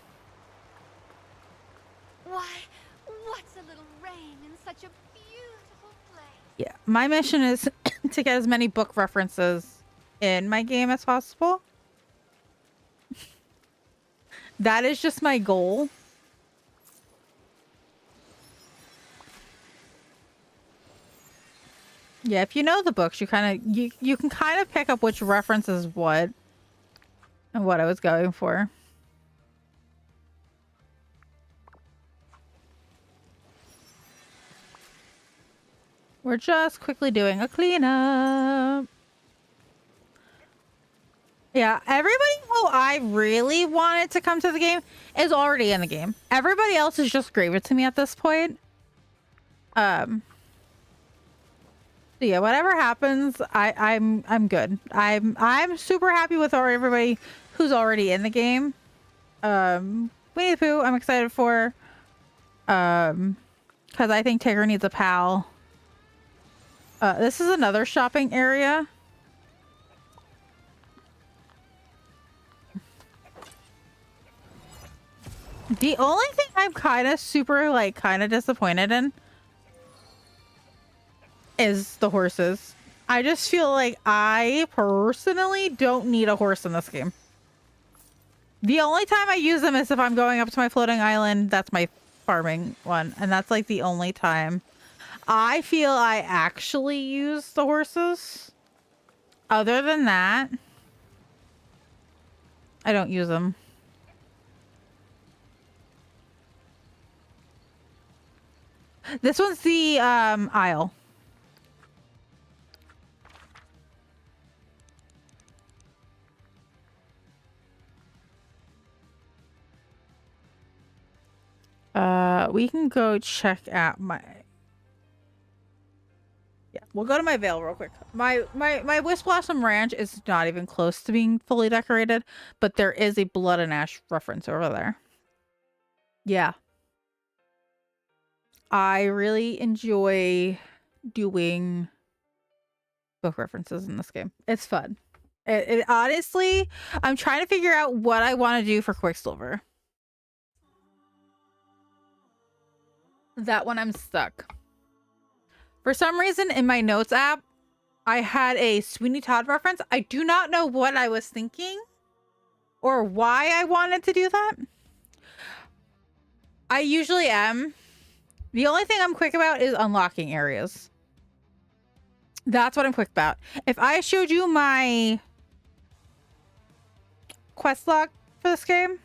Why, what's a little rain in such a beautiful place? Yeah, my mission is to get as many book references in my game as possible. That is just my goal. Yeah, if you know the books, you can kind of pick up which reference is what and what I was going for. We're just quickly doing a cleanup. Yeah, everybody who I really wanted to come to the game is already in the game. Everybody else is just gravy to me at this point. So yeah, whatever happens, I'm good. I'm super happy with everybody who's already in the game. Winnie the Pooh, I'm excited for. Because I think Tigger needs a pal. This is another shopping area. The only thing I'm kind of disappointed in is the horses. I just feel like I personally don't need a horse in this game. The only time I use them is if I'm going up to my floating island. That's my farming one. And that's like the only time I feel I actually use the horses. Other than that, I don't use them. This one's the aisle. We can go check out my... Yeah, we'll go to my Vale real quick. My Wisp Blossom Ranch is not even close to being fully decorated, but there is a Blood and Ash reference over there. Yeah. I really enjoy doing book references in this game. It's fun. It honestly, I'm trying to figure out what I want to do for Quicksilver. That one I'm stuck. For some reason in my notes app, I had a Sweeney Todd reference. I do not know what I was thinking or why I wanted to do that. I usually am. The only thing I'm quick about is unlocking areas. That's what I'm quick about. If I showed you my quest log for this game.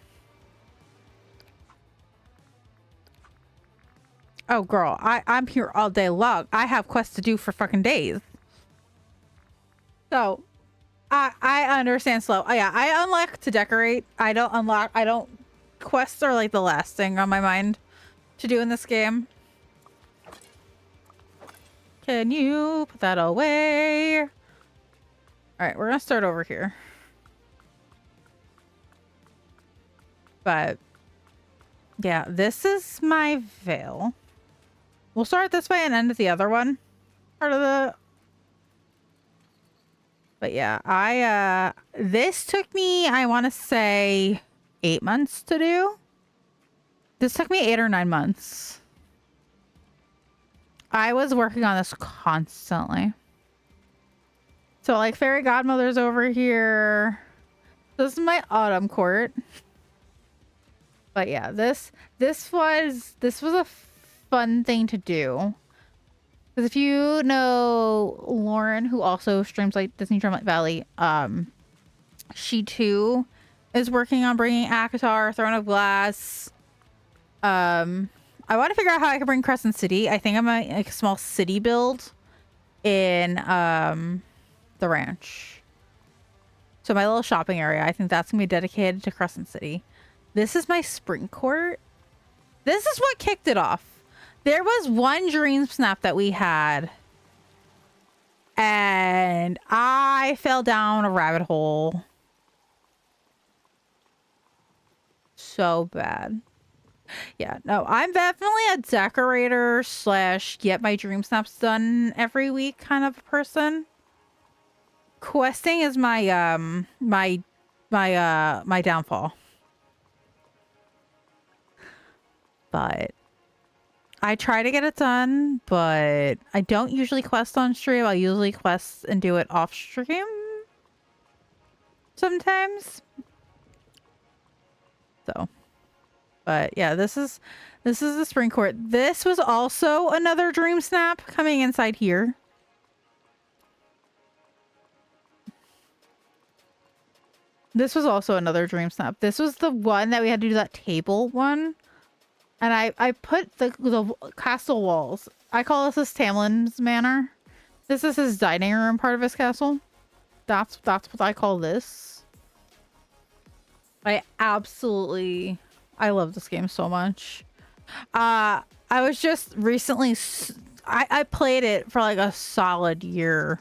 Oh, girl, I'm here all day long. I have quests to do for fucking days. So, I understand slow. Oh, yeah, I unlock to decorate. I don't... Quests are like the last thing on my mind to do in this game. Can you put that away? All right, we're gonna start over here. But, yeah, this is my Vale. We'll start this way and end at the other one. Part of the... But yeah, this took me, I want to say 8 months to do. This took me 8 or 9 months. I was working on this constantly. So like Fairy Godmother's over here. This is my autumn court. But yeah, this was a fun thing to do. Because if you know Lauren, who also streams like Disney Dreamlight Valley, she too is working on bringing Akatar, Throne of Glass. I want to figure out how I can bring Crescent City. I think I'm like a small city build in the ranch. So my little shopping area, I think that's gonna be dedicated to Crescent City. This is my spring court. This is what kicked it off. There was one dream snap that we had, and I fell down a rabbit hole so bad. Yeah, no, I'm definitely a decorator slash get my dream snaps done every week kind of person. Questing is my my downfall. But I try to get it done, but I don't usually quest on stream. I'll usually quest and do it off stream sometimes. So, but yeah, this is the spring court. This was also another dream snap coming inside here. This was also another dream snap. This was the one that we had to do that table one. And I put the castle walls. I call this Tamlin's Manor. This is his dining room part of his castle. That's what I call this. I love this game so much. I was just recently, I played it for like a solid year.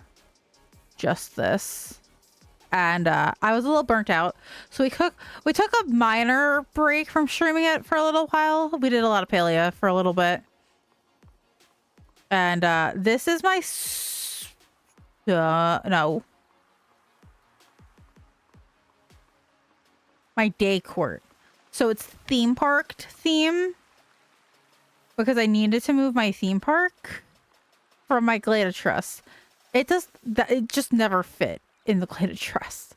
Just this. And I was a little burnt out. So we took a minor break from streaming it for a little while. We did a lot of Palea for a little bit. And this is my my day court. So it's theme parked theme because I needed to move my theme park from my Glade of Trust. It just never fit in the Glade of Trust.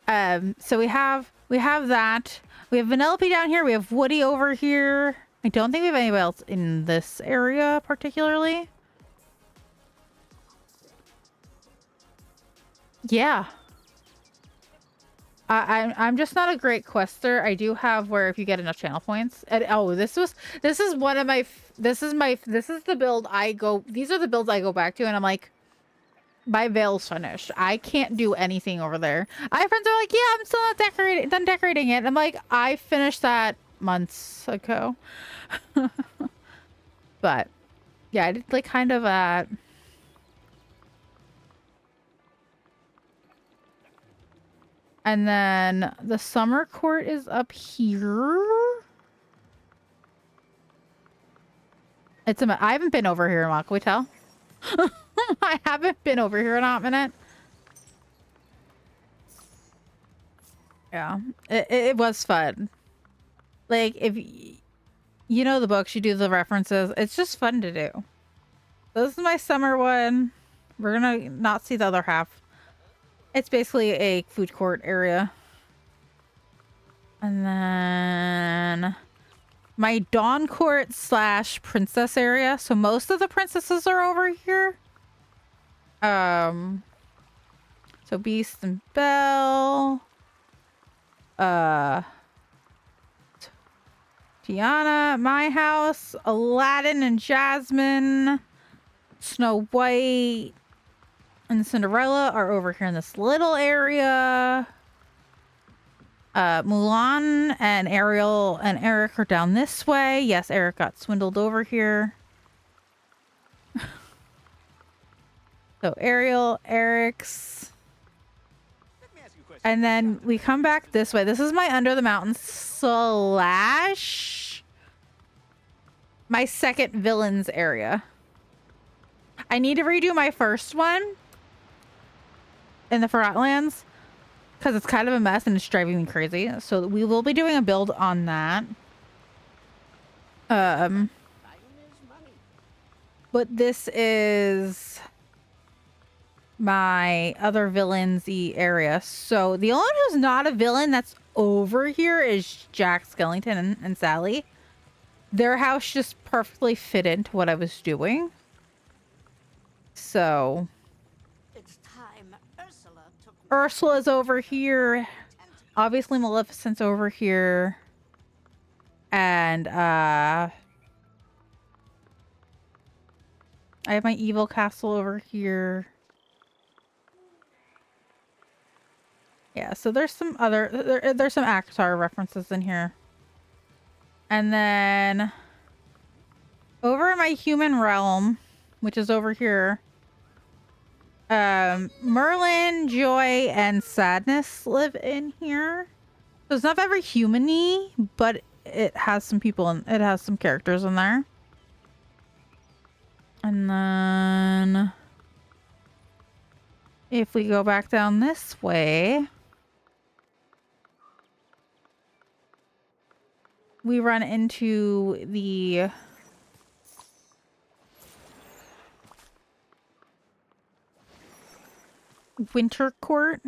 So we have that. We have Vanellope down here. We have Woody over here. I don't think we have anybody else in this area particularly. Yeah. I'm just not a great quester. I do have where if you get enough channel points. And this is the build I go. These are the builds I go back to, and I'm like, my veil's finished. I can't do anything over there. I have friends who are like, yeah, I'm still not done decorating it. I'm like, I finished that months ago. But yeah, I did like kind of that. And then the summer court is up here. I haven't been over here in a while. Can we tell? I haven't been over here in a hot minute. Yeah, it was fun. Like, if you know the books, you do the references. It's just fun to do. This is my summer one. We're gonna not see the other half. It's basically a food court area. And then my Dawn Court / princess area. So most of the princesses are over here. So Beast and Belle. Tiana, my house, Aladdin and Jasmine, Snow White and Cinderella are over here in this little area. Mulan and Ariel and Eric are down this way. Yes, Eric got swindled over here. So Ariel, Eric's. And then we come back this way. This is my Under the Mountain / my second villains area. I need to redo my first one in the Forgotten Lands because it's kind of a mess and it's driving me crazy. So we will be doing a build on that. But this is my other villains-y area. So the only one who's not a villain that's over here is Jack Skellington and Sally. Their house just perfectly fit into what I was doing. So It's time Ursula's over here. Obviously Maleficent's over here. And I have my evil castle over here. Yeah, so there's some other there's some Akatar references in here. And then over in my human realm, which is over here, Merlin, Joy, and Sadness live in here. So it's not very human-y, but it has some people and it has some characters in there. And then if we go back down this way, we run into the Winter Court.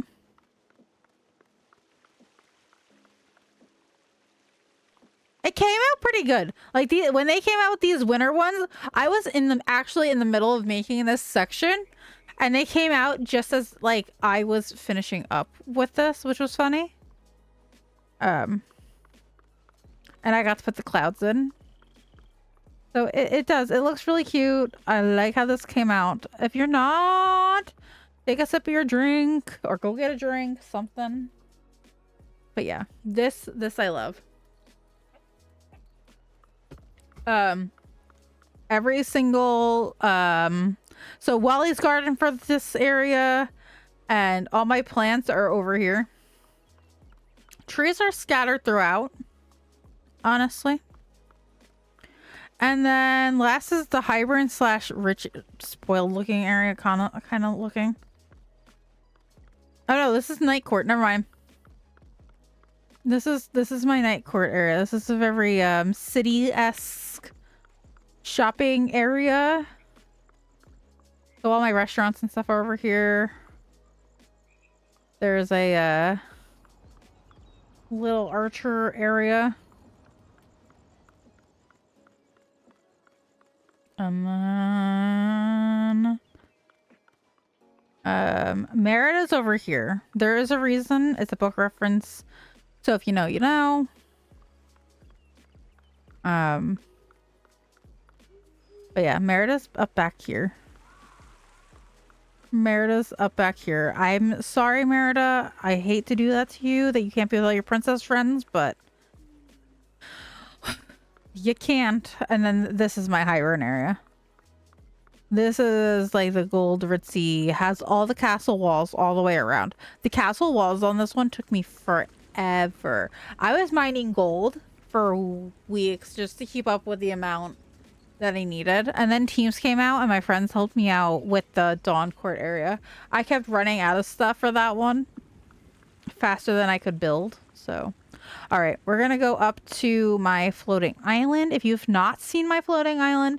It came out pretty good. Like when they came out with these winter ones, I was actually in the middle of making this section, and they came out just as like I was finishing up with this, which was funny. And I got to put the clouds in. So it does. It looks really cute. I like how this came out. If you're not, take a sip of your drink or go get a drink, something. But yeah, this I love. Every single so Wally's garden for this area, and all my plants are over here. Trees are scattered throughout, honestly. And then last is the hybrid / rich spoiled looking area, kind of looking. Oh no, this is night court. Never mind. This is my night court area. This is a very city-esque shopping area. So all my restaurants and stuff are over here. There's a little archer area. And then Merida's over here. There is a reason. It's a book reference. So if you know, you know. But yeah, Merida's up back here. Merida's up back here. I'm sorry, Merida. I hate to do that to you, that you can't be with all your princess friends, but you can't. And then this is my Highburn area. This is like the gold ritzy, has all the castle walls all the way around. The castle walls on this one took me forever. I was mining gold for weeks just to keep up with the amount that I needed. And then teams came out and my friends helped me out with the Dawn Court area. I kept running out of stuff for that one faster than I could build. So, all right, we're going to go up to my floating island. If you've not seen my floating island,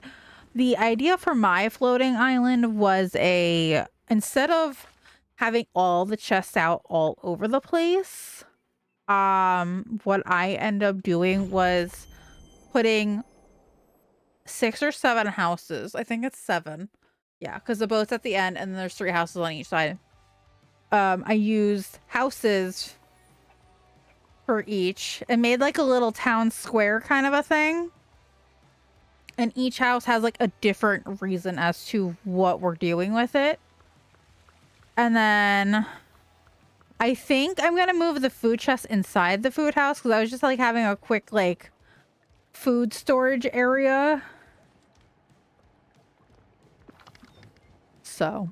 the idea for my floating island was instead of having all the chests out all over the place, what I end up doing was putting 6 or 7 houses. I think it's 7. Yeah, because the boat's at the end and then there's 3 houses on each side. I used houses for each and made like a little town square kind of a thing. And each house has like a different reason as to what we're doing with it. And then I think I'm going to move the food chest inside the food house because I was just like having a quick like food storage area. So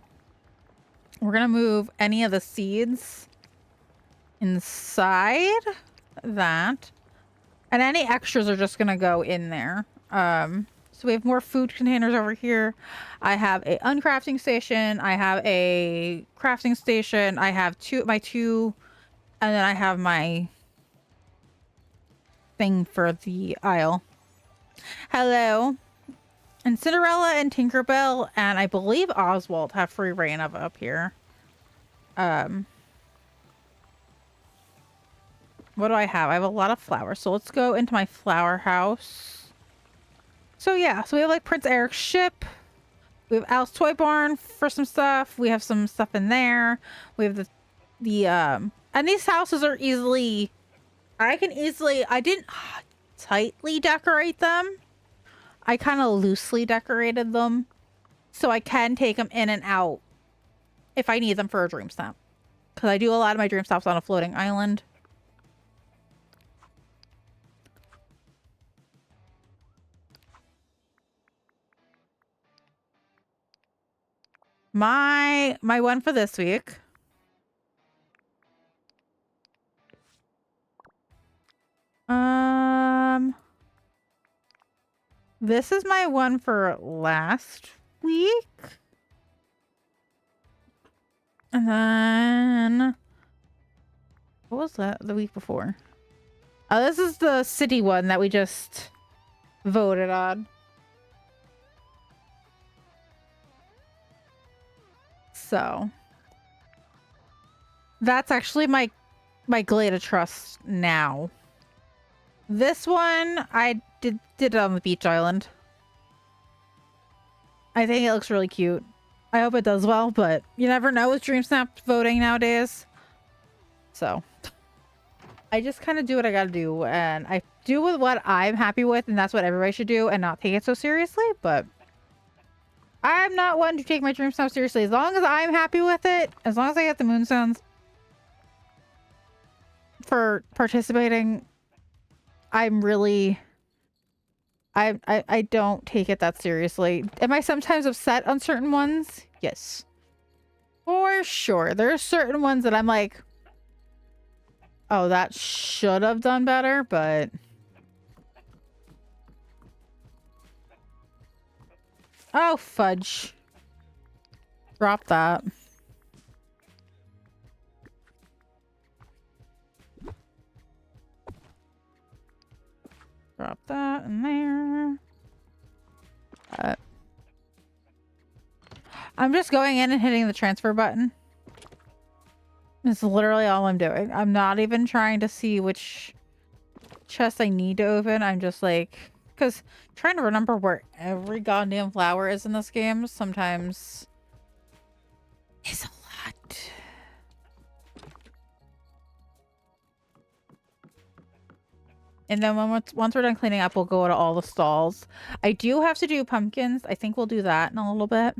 we're going to move any of the seeds inside that. And any extras are just going to go in there. So we have more food containers over here. I have a uncrafting station. I have a crafting station. I have my two, and then I have my thing for the aisle. Hello. And Cinderella and Tinkerbell and I believe Oswald have free reign of up here. What do I have? I have a lot of flowers. So let's go into my flower house. So yeah, so we have like Prince Eric's ship. We have Al's Toy Barn for some stuff. We have some stuff in there. We have the and these houses are easily, I didn't tightly decorate them. I kind of loosely decorated them. So I can take them in and out if I need them for a dream snap. Because I do a lot of my dream snaps on a floating island. My one for this week. This is my one for last week. And then what was that the week before? Oh, this is the city one that we just voted on. So that's actually my Glade of Trust now. This one I did it on the beach island. I think it looks really cute. I hope it does well, but you never know with Dream Snap voting nowadays. So I just kind of do what I gotta do, and I do with what I'm happy with, and that's what everybody should do, and not take it so seriously. But I'm not one to take my dream stuff seriously. As long as I'm happy with it, as long as I get the moonstones for participating, I'm really, I don't take it that seriously. Am I sometimes upset on certain ones? Yes, for sure. There are certain ones that I'm like, oh, that should have done better, but oh, fudge. Drop that. Drop that in there. I'm just going in and hitting the transfer button. It's literally all I'm doing. I'm not even trying to see which chest I need to open. I'm just like, because trying to remember where every goddamn flower is in this game sometimes is a lot. And then once we're done cleaning up, we'll go to all the stalls. I do have to do pumpkins. I think we'll do that in a little bit.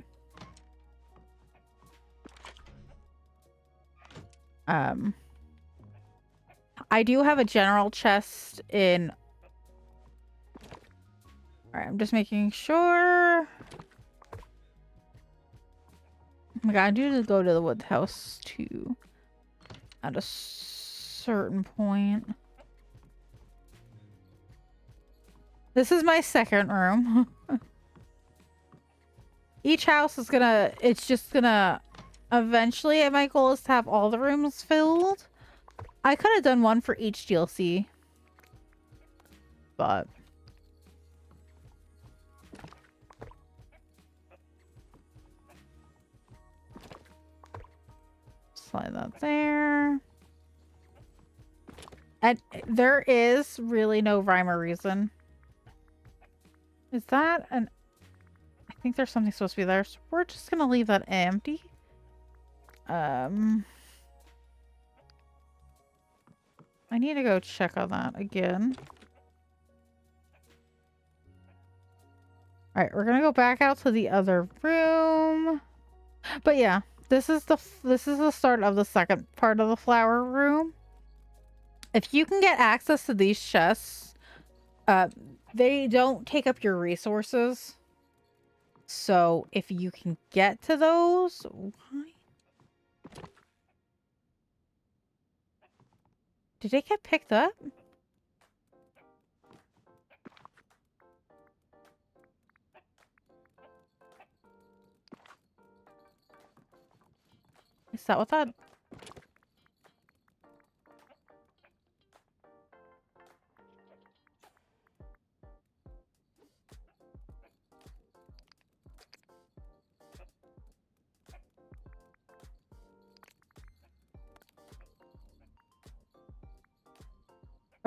I do have a general chest in... Alright, I'm just making sure. Oh my god, I do go to the wood house too. At a certain point. This is my second room. Each house is gonna... It's just gonna... Eventually, my goal is to have all the rooms filled. I could have done one for each DLC. But... slide that there. And there is really no rhyme or reason. Is that an... I think there's something supposed to be there, so we're just gonna leave that empty. I need to go check on that again. Alright, we're gonna go back out to the other room. But yeah, this is the start of the second part of the flower room. If you can get access to these chests, they don't take up your resources. So if you can get to those, why? Did they get picked up? Is that what that...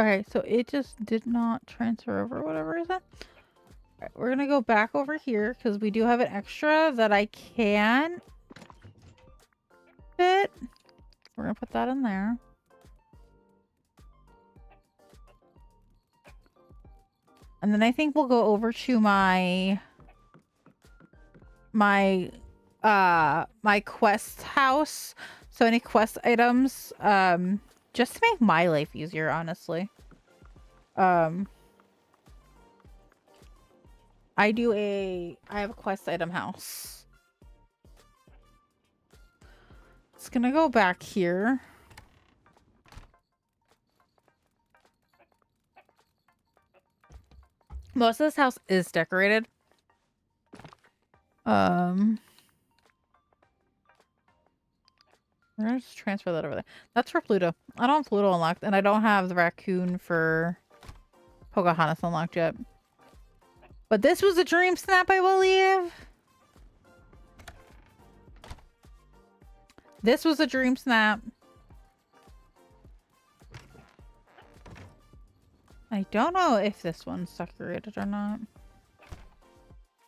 Okay, so it just did not transfer over, whatever is that? Alright, we're gonna go back over here because we do have an extra that I can fit. We're gonna put that in there. And then I think we'll go over to my quest house. So any quest items, just to make my life easier, honestly. I have a quest item house. It's gonna go back here. Most of this house is decorated. We're gonna just transfer that over there. That's for Pluto. I don't have Pluto unlocked, and I don't have the raccoon for Pocahontas unlocked yet. But this was a dream snap, I believe. This was a dream snap. I don't know if this one's decorated or not.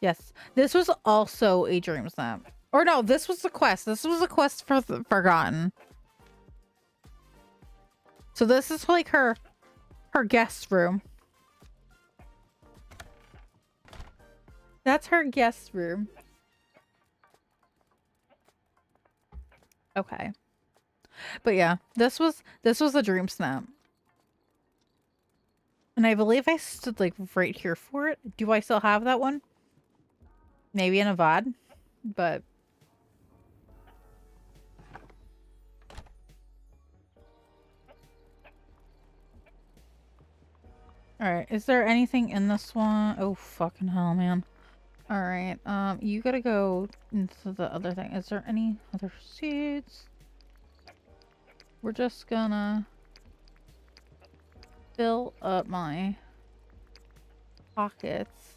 Yes, this was also a dream snap. Or no, this was the quest. This was a quest for the Forgotten. So this is like her guest room. That's her guest room. Okay. But yeah, this was a dream snap. And I believe I stood like right here for it. Do I still have that one? Maybe in a VOD, but all right, is there anything in this one? Oh, fucking hell, man. All right, you gotta go into the other thing. Is there any other seeds? We're just gonna fill up my pockets.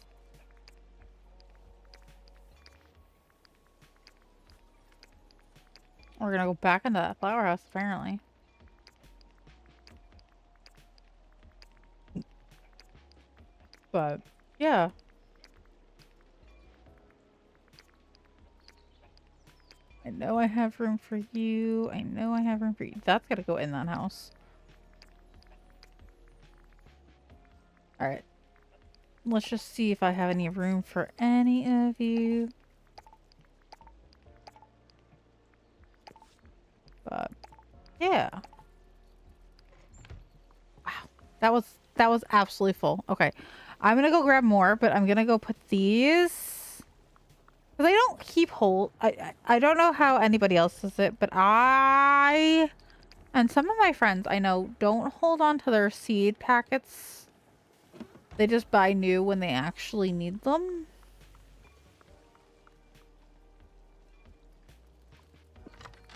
We're gonna go back into that flower house, apparently. But, yeah. I know I have room for you. I know I have room for you. That's gotta go in that house. Alright. Let's just see if I have any room for any of you. But, yeah. Wow. That was absolutely full. Okay. I'm gonna go grab more, but I'm gonna go put these. Because I don't keep hold. I don't know how anybody else does it, but I and some of my friends I know don't hold on to their seed packets. They just buy new when they actually need them.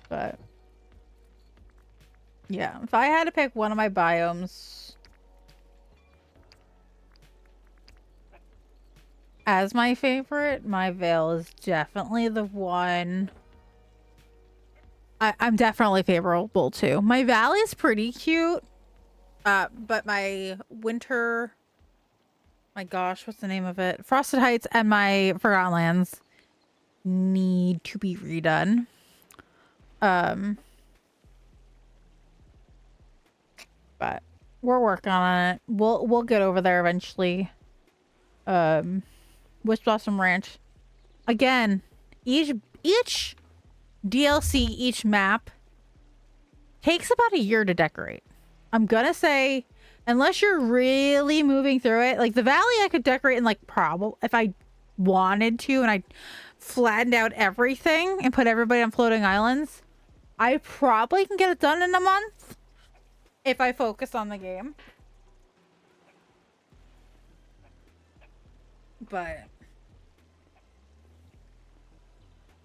But yeah, if I had to pick one of my biomes as my favorite, my Vale is definitely the one. I'm definitely favorable to. My valley is pretty cute. But my winter, my gosh, what's the name of it? Frosted Heights and my Forgotten Lands need to be redone. But we're working on it. We'll get over there eventually. Wish Blossom Ranch. Again, each DLC, each map takes about a year to decorate. I'm gonna say, unless you're really moving through it, like the valley I could decorate in like probably if I wanted to and I flattened out everything and put everybody on floating islands, I probably can get it done in a month if I focus on the game. But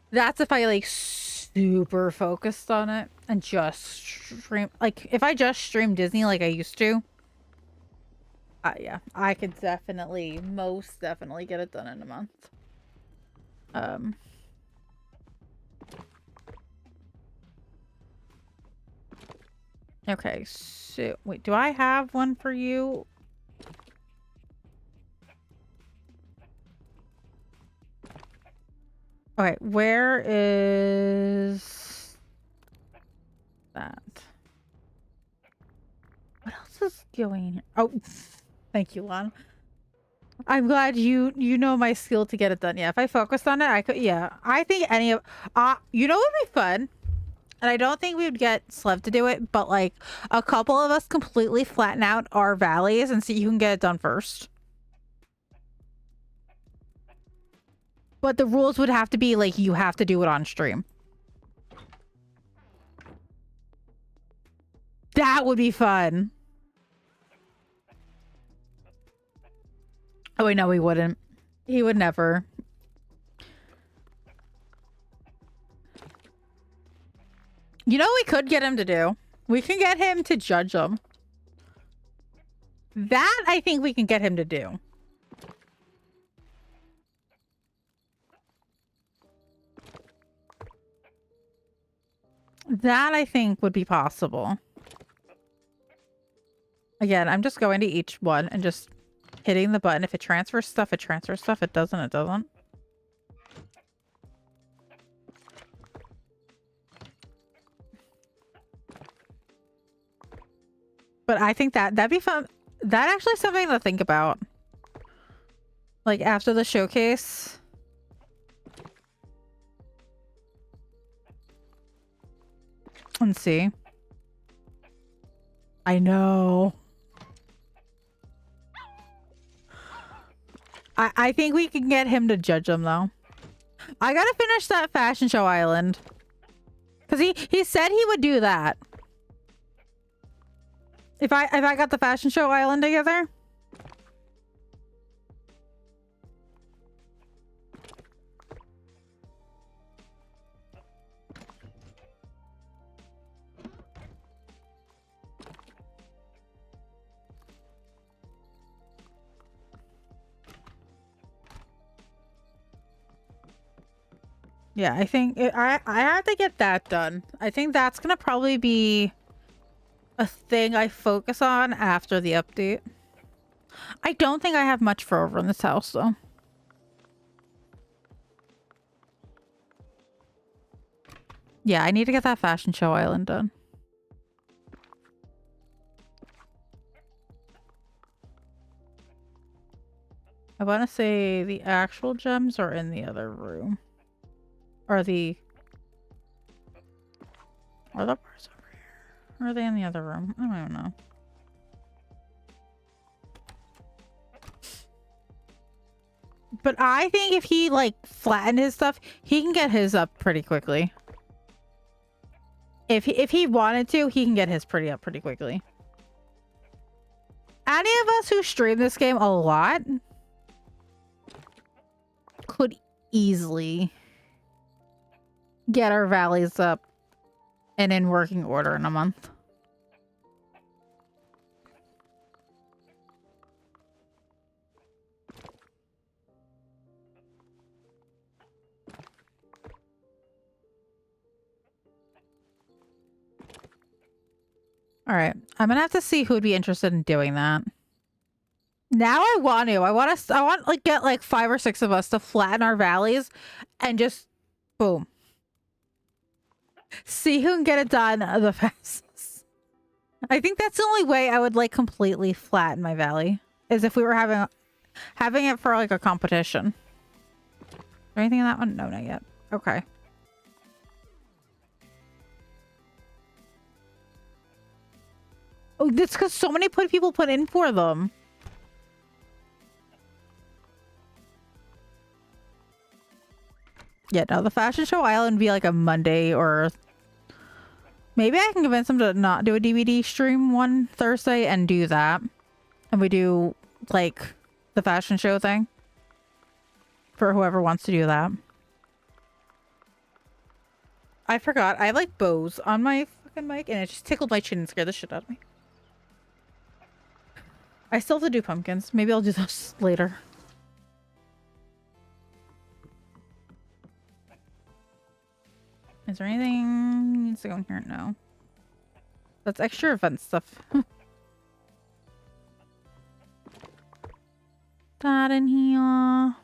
that's if I like super focused on it and just stream. Like if I just stream Disney like I used to, yeah, I could definitely, most definitely get it done in a month. Okay, so wait, do I have one for you? Okay, where is that? What else is going here? Oh, thank you, Lon. I'm glad you know my skill to get it done. Yeah, if I focused on it, I could. Yeah, I think any of you know, what would be fun, and I don't think we would get Slev to do it, but like a couple of us completely flatten out our valleys and see who can get it done first. But the rules would have to be like you have to do it on stream. That would be fun. Oh wait, no, he wouldn't. He would never. You know what we could get him to do? We can get him to judge them. That I think we can get him to do. That I think would be possible. Again, I'm just going to each one and just hitting the button. If it transfers stuff, it transfers stuff. If it doesn't, it doesn't. But I think that'd be fun. That actually something to think about. Like after the showcase. Let's see. I know. I think we can get him to judge them though. I gotta finish that fashion show island. Cause he said he would do that. If I got the fashion show island together. Yeah, I think I have to get that done. I think that's gonna probably be a thing I focus on after the update. I don't think I have much for over in this house though. Yeah, I need to get that fashion show island done. I want to say the actual gems are in the other room. Or the parts over here? Or are they in the other room? I don't even know. But I think if he like flattened his stuff, he can get his up pretty quickly. If he wanted to, he can get his up pretty quickly. Any of us who stream this game a lot could easily get our valleys up and in working order in a month. All right, I'm gonna have to see who would be interested in doing that. Now I want like get like 5 or 6 of us to flatten our valleys and just boom. See who can get it done the fastest. I think that's the only way I would like completely flatten my valley is if we were having it for like a competition. Is there anything in that one? No, not yet. Okay. Oh, that's because so many people put in for them. Yeah, no, the fashion show island would be like a Monday or maybe I can convince them to not do a DVD stream one Thursday and do that. And we do like the fashion show thing for whoever wants to do that. I forgot. I have like bows on my fucking mic and it just tickled my chin and scared the shit out of me. I still have to do pumpkins. Maybe I'll do those later. Is there anything that needs to go in here? No. That's extra event stuff. That in here.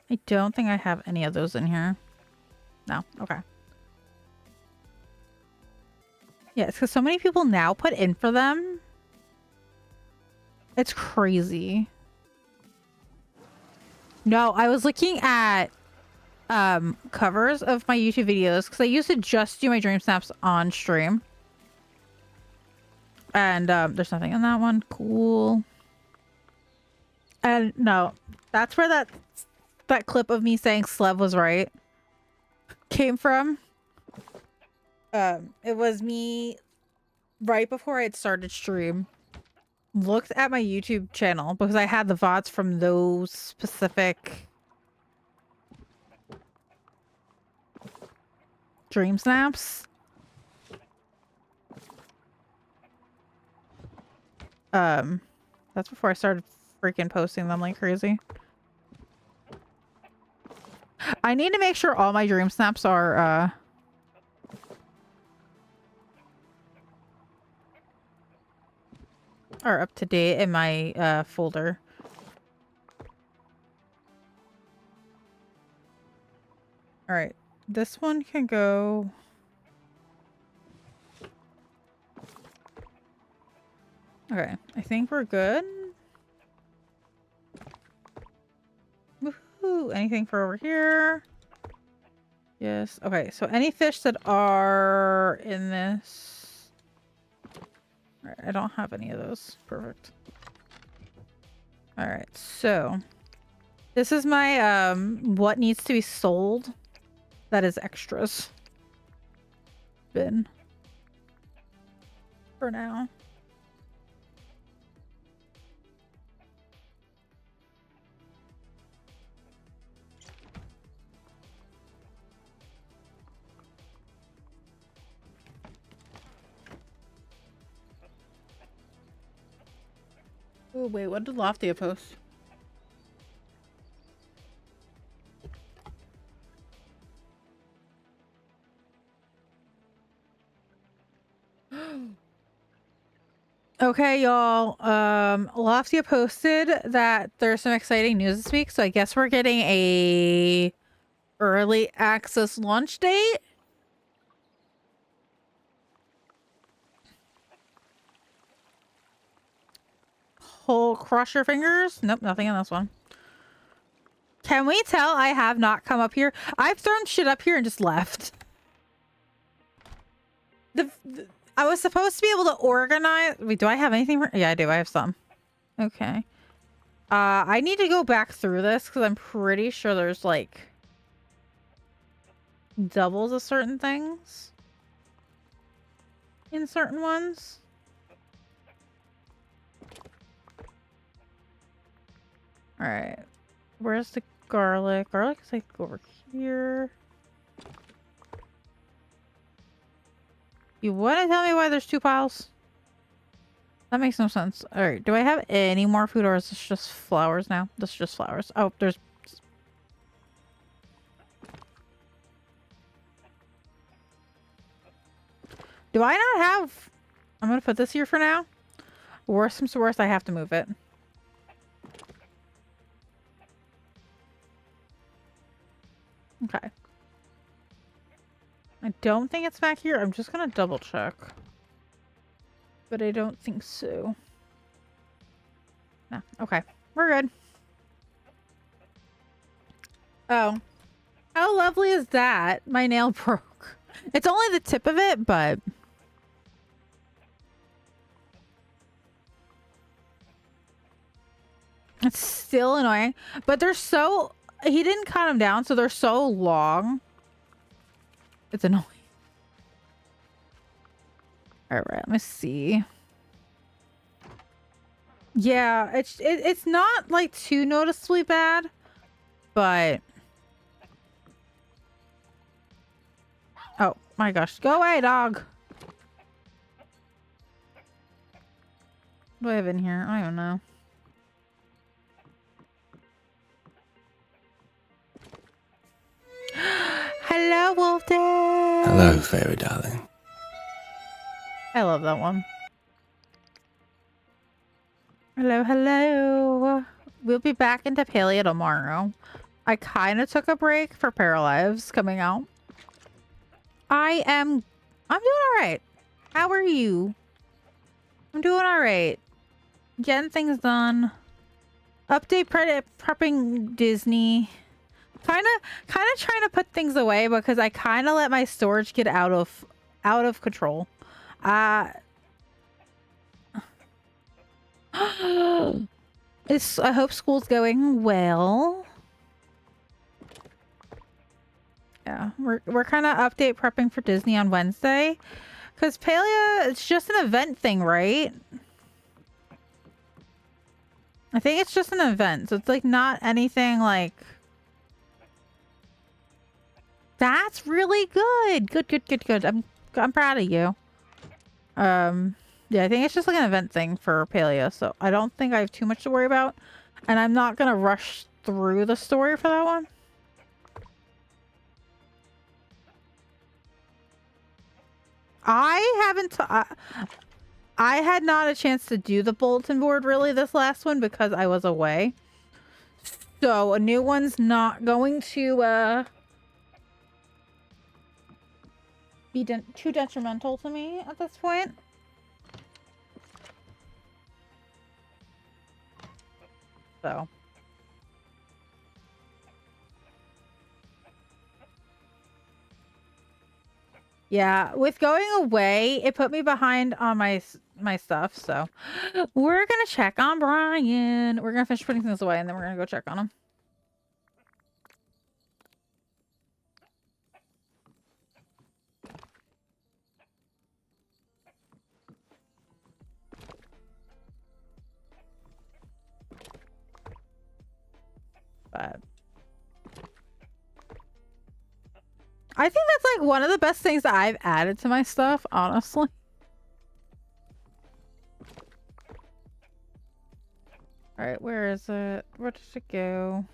I don't think I have any of those in here. No. Okay. Yeah, it's because so many people now put in for them. It's crazy. No, I was looking at covers of my YouTube videos because I used to just do my dream snaps on stream. And there's nothing in that one. Cool. And no, that's where that clip of me saying Slev was right came from. It was me right before I had started stream. Looked at my YouTube channel because I had the VODs from those specific dream snaps. That's before I started freaking posting them like crazy. I need to make sure all my dream snaps are up to date in my folder. All right. This one can go. Okay. I think we're good. Woohoo. Anything for over here? Yes. Okay. So any fish that are in this. All right. I don't have any of those. Perfect. All right. So this is my what needs to be sold. That is extras. Bin. For now. Oh wait, what did Loftia post? Okay, y'all. Loftia posted that there's some exciting news this week, so I guess we're getting a early access launch date. Cross your fingers. Nope, nothing in this one. Can we tell I have not come up here? I've thrown shit up here and just left. I was supposed to be able to organize. Wait, do I have anything? Yeah, I do. I have some. Okay. I need to go back through this because I'm pretty sure there's like doubles of certain things in certain ones. All right. Where's the garlic? Garlic is like over here. You want to tell me why there's two piles? That makes no sense. All right. Do I have any more food or is this just flowers now? This is just flowers. Oh, there's... Do I not have... I'm going to put this here for now. Worst comes to worst, I have to move it. Okay. I don't think it's back here. I'm just going to double check. But I don't think so. No. Okay. We're good. Oh. How lovely is that? My nail broke. It's only the tip of it, but... It's still annoying. But they're so... He didn't cut them down, so they're so long. It's annoying. All right, let me see. Yeah, it's not like too noticeably bad, but oh my gosh, go away, dog. What do I have in here? I don't know. Hello, Wolfden. Hello, fairy darling. I love that one. Hello, hello. We'll be back into Paleo tomorrow. I kind of took a break for Paralives coming out. I'm doing all right. How are you? I'm doing all right. Getting things done. Update prepping Disney. Kind of trying to put things away because I kind of let my storage get out of control. I hope school's going well. Yeah, we're kind of update prepping for Disney on Wednesday because Paleo, it's just an event thing, right? I think it's just an event, so it's like not anything like. That's really good. Good. I'm proud of you. Yeah, I think it's just like an event thing for Paleo, so I don't think I have too much to worry about. And I'm not gonna rush through the story for that one. I had not a chance to do the bulletin board really this last one because I was away. So a new one's not going to be too detrimental to me at this point. So. Yeah, with going away, it put me behind on my stuff, so we're gonna check on Brian. We're gonna finish putting things away, and then we're gonna go check on him. But I think that's like one of the best things that I've added to my stuff, honestly. Alright, where is it? Where did it go?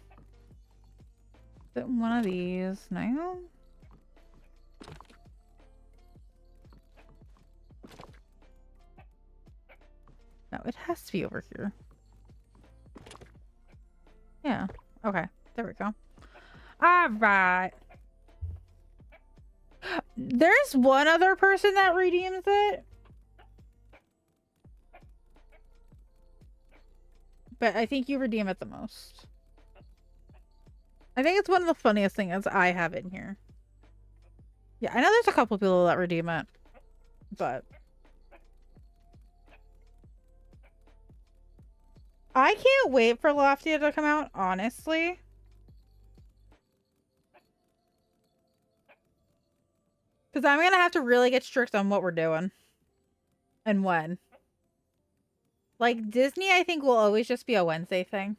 Is it one of these? No? No, it has to be over here. Yeah. Okay. There we go. Alright. There's one other person that redeems it. But I think you redeem it the most. I think it's one of the funniest things I have in here. Yeah, I know there's a couple people that redeem it. But I can't wait for Loftia to come out, honestly. Because I'm going to have to really get strict on what we're doing. And when. Like, Disney, I think, will always just be a Wednesday thing.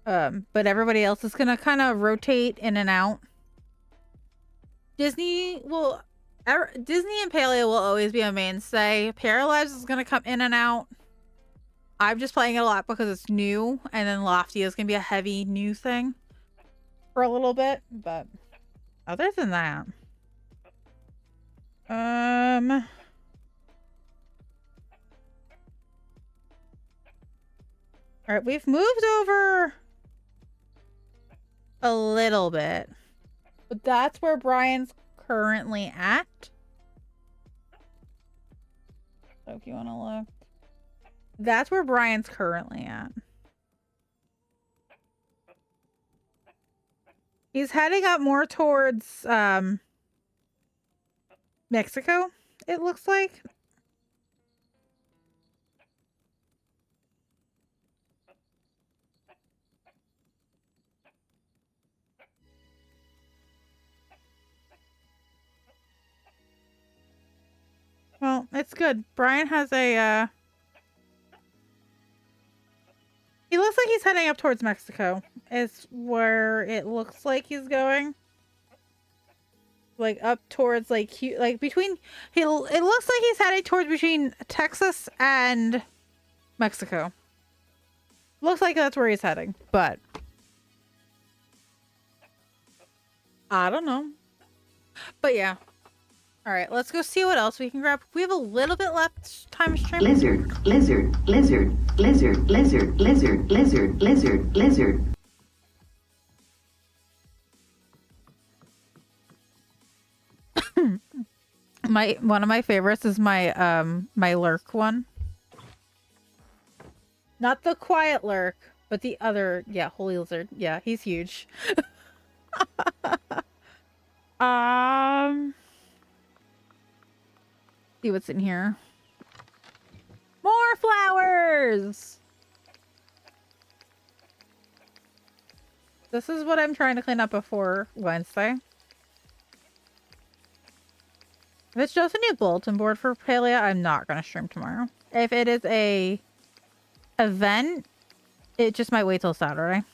But everybody else is going to kind of rotate in and out. Disney and Paleo will always be a mainstay. Paralyzed is going to come in and out. I'm just playing it a lot because it's new. And then Loftia is going to be a heavy new thing. For a little bit. But other than that. Alright, we've moved over a little bit. But that's where Brian's currently at. So if you want to look. That's where Brian's currently at. He's heading up more towards Mexico, it looks like. Well, it's good. Brian has a, he looks like he's heading up towards Mexico. Is where it looks like he's going. Like, up towards, like, between, it looks like he's heading towards between Texas and Mexico. Looks like that's where he's heading, but I don't know. But yeah. Alright, let's go see what else we can grab. We have a little bit left time stream. Lizard, lizard, lizard, lizard, lizard, lizard, lizard, lizard, lizard. One of my favorites is my my lurk one. Not the quiet lurk, but the other, yeah, holy lizard. Yeah, he's huge. See what's in here. More flowers. This is what I'm trying to clean up before Wednesday. If it's just a new bulletin board for Paleo, I'm not going to stream tomorrow. If it is a event, it just might wait till Saturday.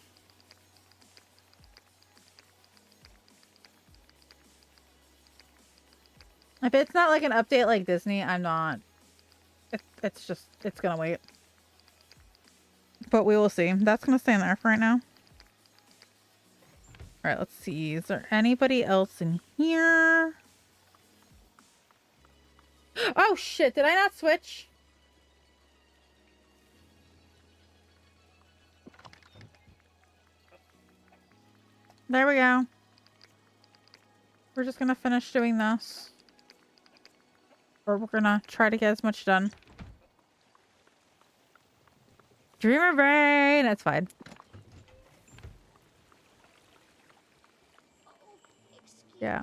If it's not like an update like Disney, I'm not. It's just, it's going to wait. But we will see. That's going to stay in there for right now. Alright, let's see. Is there anybody else in here? Oh shit, did I not switch? There we go. We're just gonna finish doing this. Or we're gonna try to get as much done. Dreamer brain, that's fine. Yeah.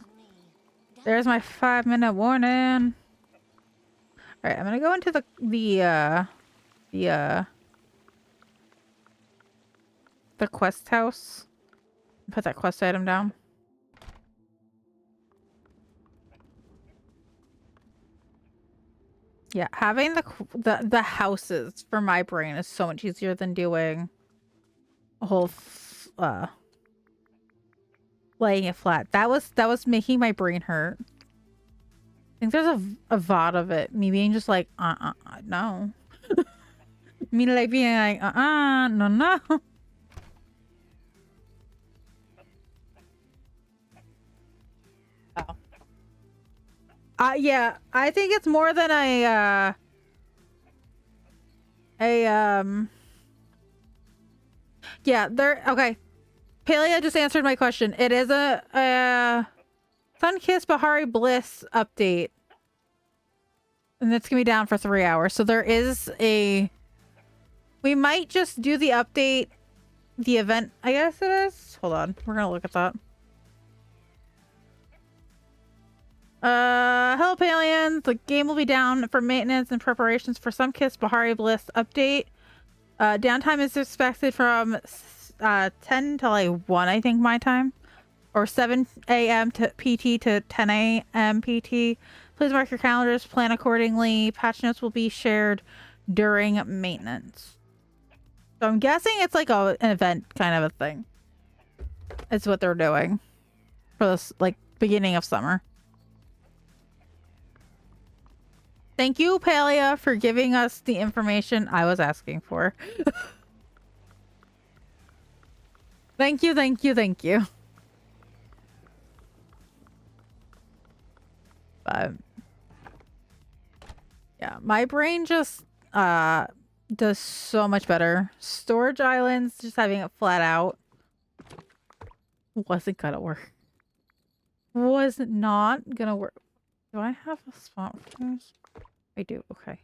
There's my 5-minute warning. Alright, I'm gonna go into the quest house. Put that quest item down. Yeah, having the houses for my brain is so much easier than doing a whole laying it flat. That was making my brain hurt. I think there's a VOD of it. Me being just like, no. Me like being like, no. Oh. Yeah, I think it's more than yeah, there, okay. Palea just answered my question. It is a Sunkiss Bahari Bliss update. And it's gonna be down for 3 hours. So there is we might just do the update, the event, I guess it is. Hold on, we're gonna look at that. Hello Palians. The game will be down for maintenance and preparations for Sunkiss Bahari Bliss update. Downtime is expected from 10 to like 1, I think, my time. Or 7 a.m. to PT to 10 a.m. PT. Please mark your calendars, plan accordingly. Patch notes will be shared during maintenance. So I'm guessing it's like an event kind of a thing. It's what they're doing for this, like, beginning of summer. Thank you, Palea, for giving us the information I was asking for. Thank you, thank you, thank you. But yeah, my brain just does so much better. Storage islands, just having it flat out, wasn't gonna work. Was not gonna work. Do I have a spot for this? I do, okay.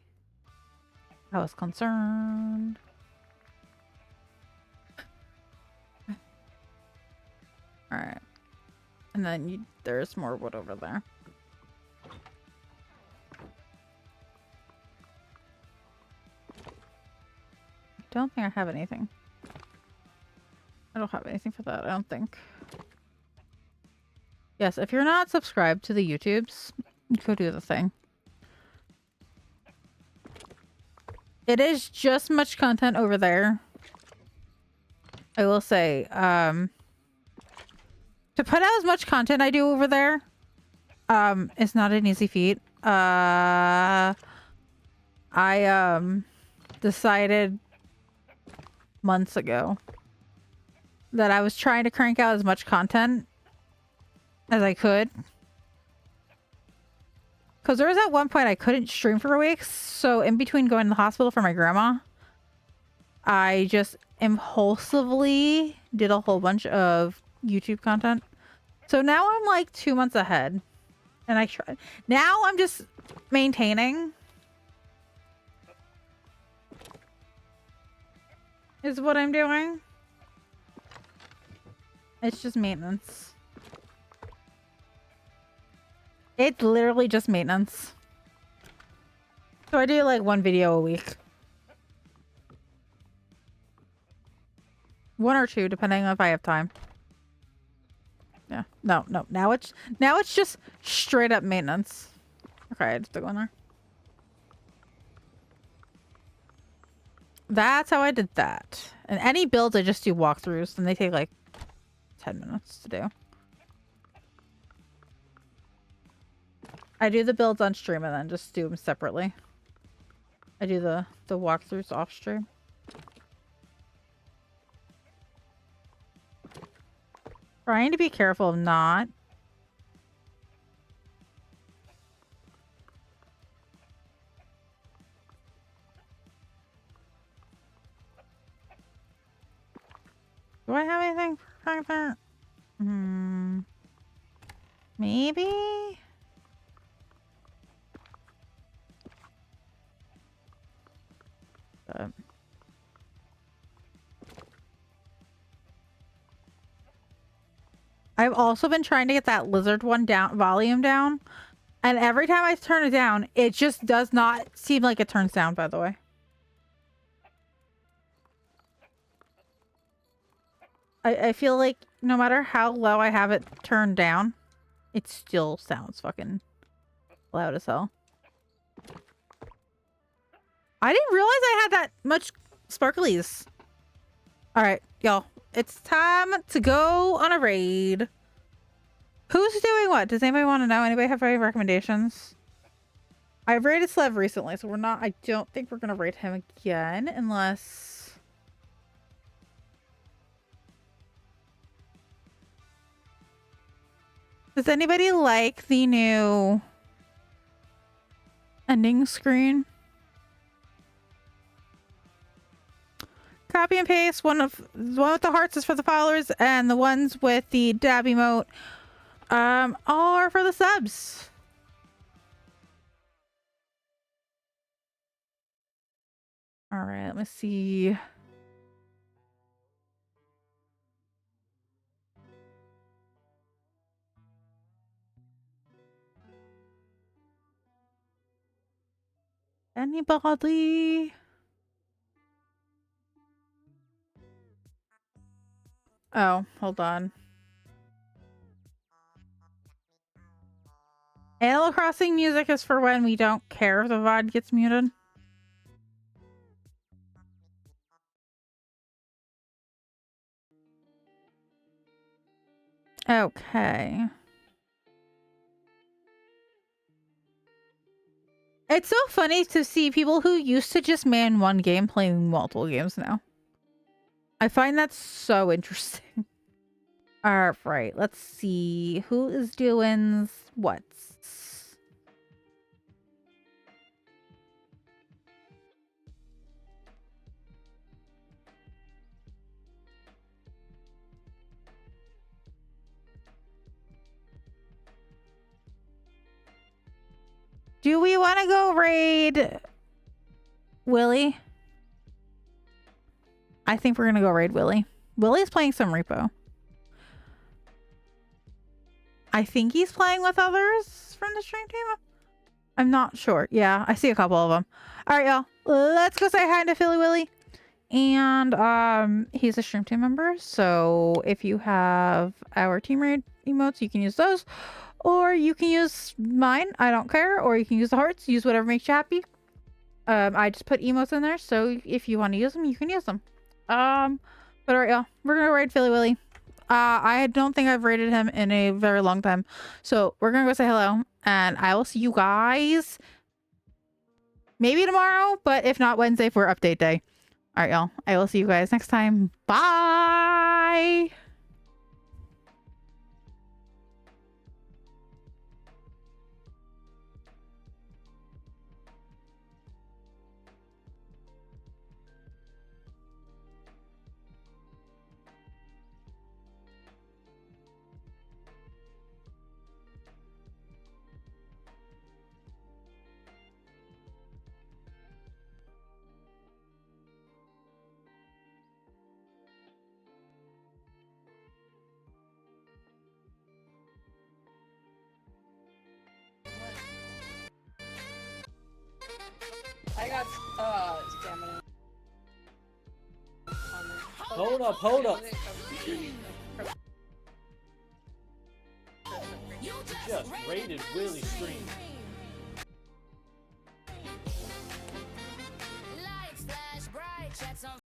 I was concerned. Alright. And then there's more wood over there. I don't think I have anything. I don't have anything for that, I don't think. Yes, if you're not subscribed to the YouTubes, go do the thing. It is just much content over there. I will say, to put out as much content I do over there, is not an easy feat. I decided months ago that I was trying to crank out as much content as I could. Because there was at one point I couldn't stream for weeks, so in between going to the hospital for my grandma, I just impulsively did a whole bunch of YouTube content. So now I'm like 2 months ahead. And I try. Now I'm just maintaining. Is what I'm doing. It's just maintenance. It's literally just maintenance. So I do like 1 video a week. 1 or 2, depending on if I have time. Yeah. No. Now it's just straight up maintenance. Okay, I just go in there. That's how I did that. And any builds I just do walkthroughs, and they take like 10 minutes to do. I do the builds on stream and then just do them separately. I do the walkthroughs off stream. Trying to be careful of not. Do I have anything like that? Maybe? I've also been trying to get that lizard one down, volume down. And every time I turn it down, it just does not seem like it turns down, by the way. I feel like no matter how low I have it turned down, it still sounds fucking loud as hell. I didn't realize I had that much sparklies. Alright, y'all. It's time to go on a raid. Who's doing what? Does anybody want to know? Anybody have any recommendations? I've raided Slev recently, so I don't think we're going to raid him again unless... Does anybody like the new ending screen? Copy and paste. The one with the hearts is for the followers, and the ones with the dab emote are for the subs. All right, let me see. Anybody? Oh, hold on. Animal Crossing music is for when we don't care if the VOD gets muted. Okay. It's so funny to see people who used to just man one game playing multiple games now. I find that so interesting. All right, let's see who is doing what. Do we want to go raid Willie? I think we're going to go raid Willie. Willie's playing some repo. I think he's playing with others from the stream team. I'm not sure. Yeah, I see a couple of them. All right, y'all. Let's go say hi to Philly Willie. And he's a stream team member. So if you have our team raid emotes, you can use those. Or you can use mine. I don't care. Or you can use the hearts. Use whatever makes you happy. I just put emotes in there. So if you want to use them, you can use them. But alright, y'all. We're going to raid Philly Willie. I don't think I've raided him in a very long time. So we're going to go say hello. And I will see you guys maybe tomorrow. But if not, Wednesday for update day. Alright, y'all. I will see you guys next time. Bye! I got stamina. Hold up, hold up. Just raided Willie's stream.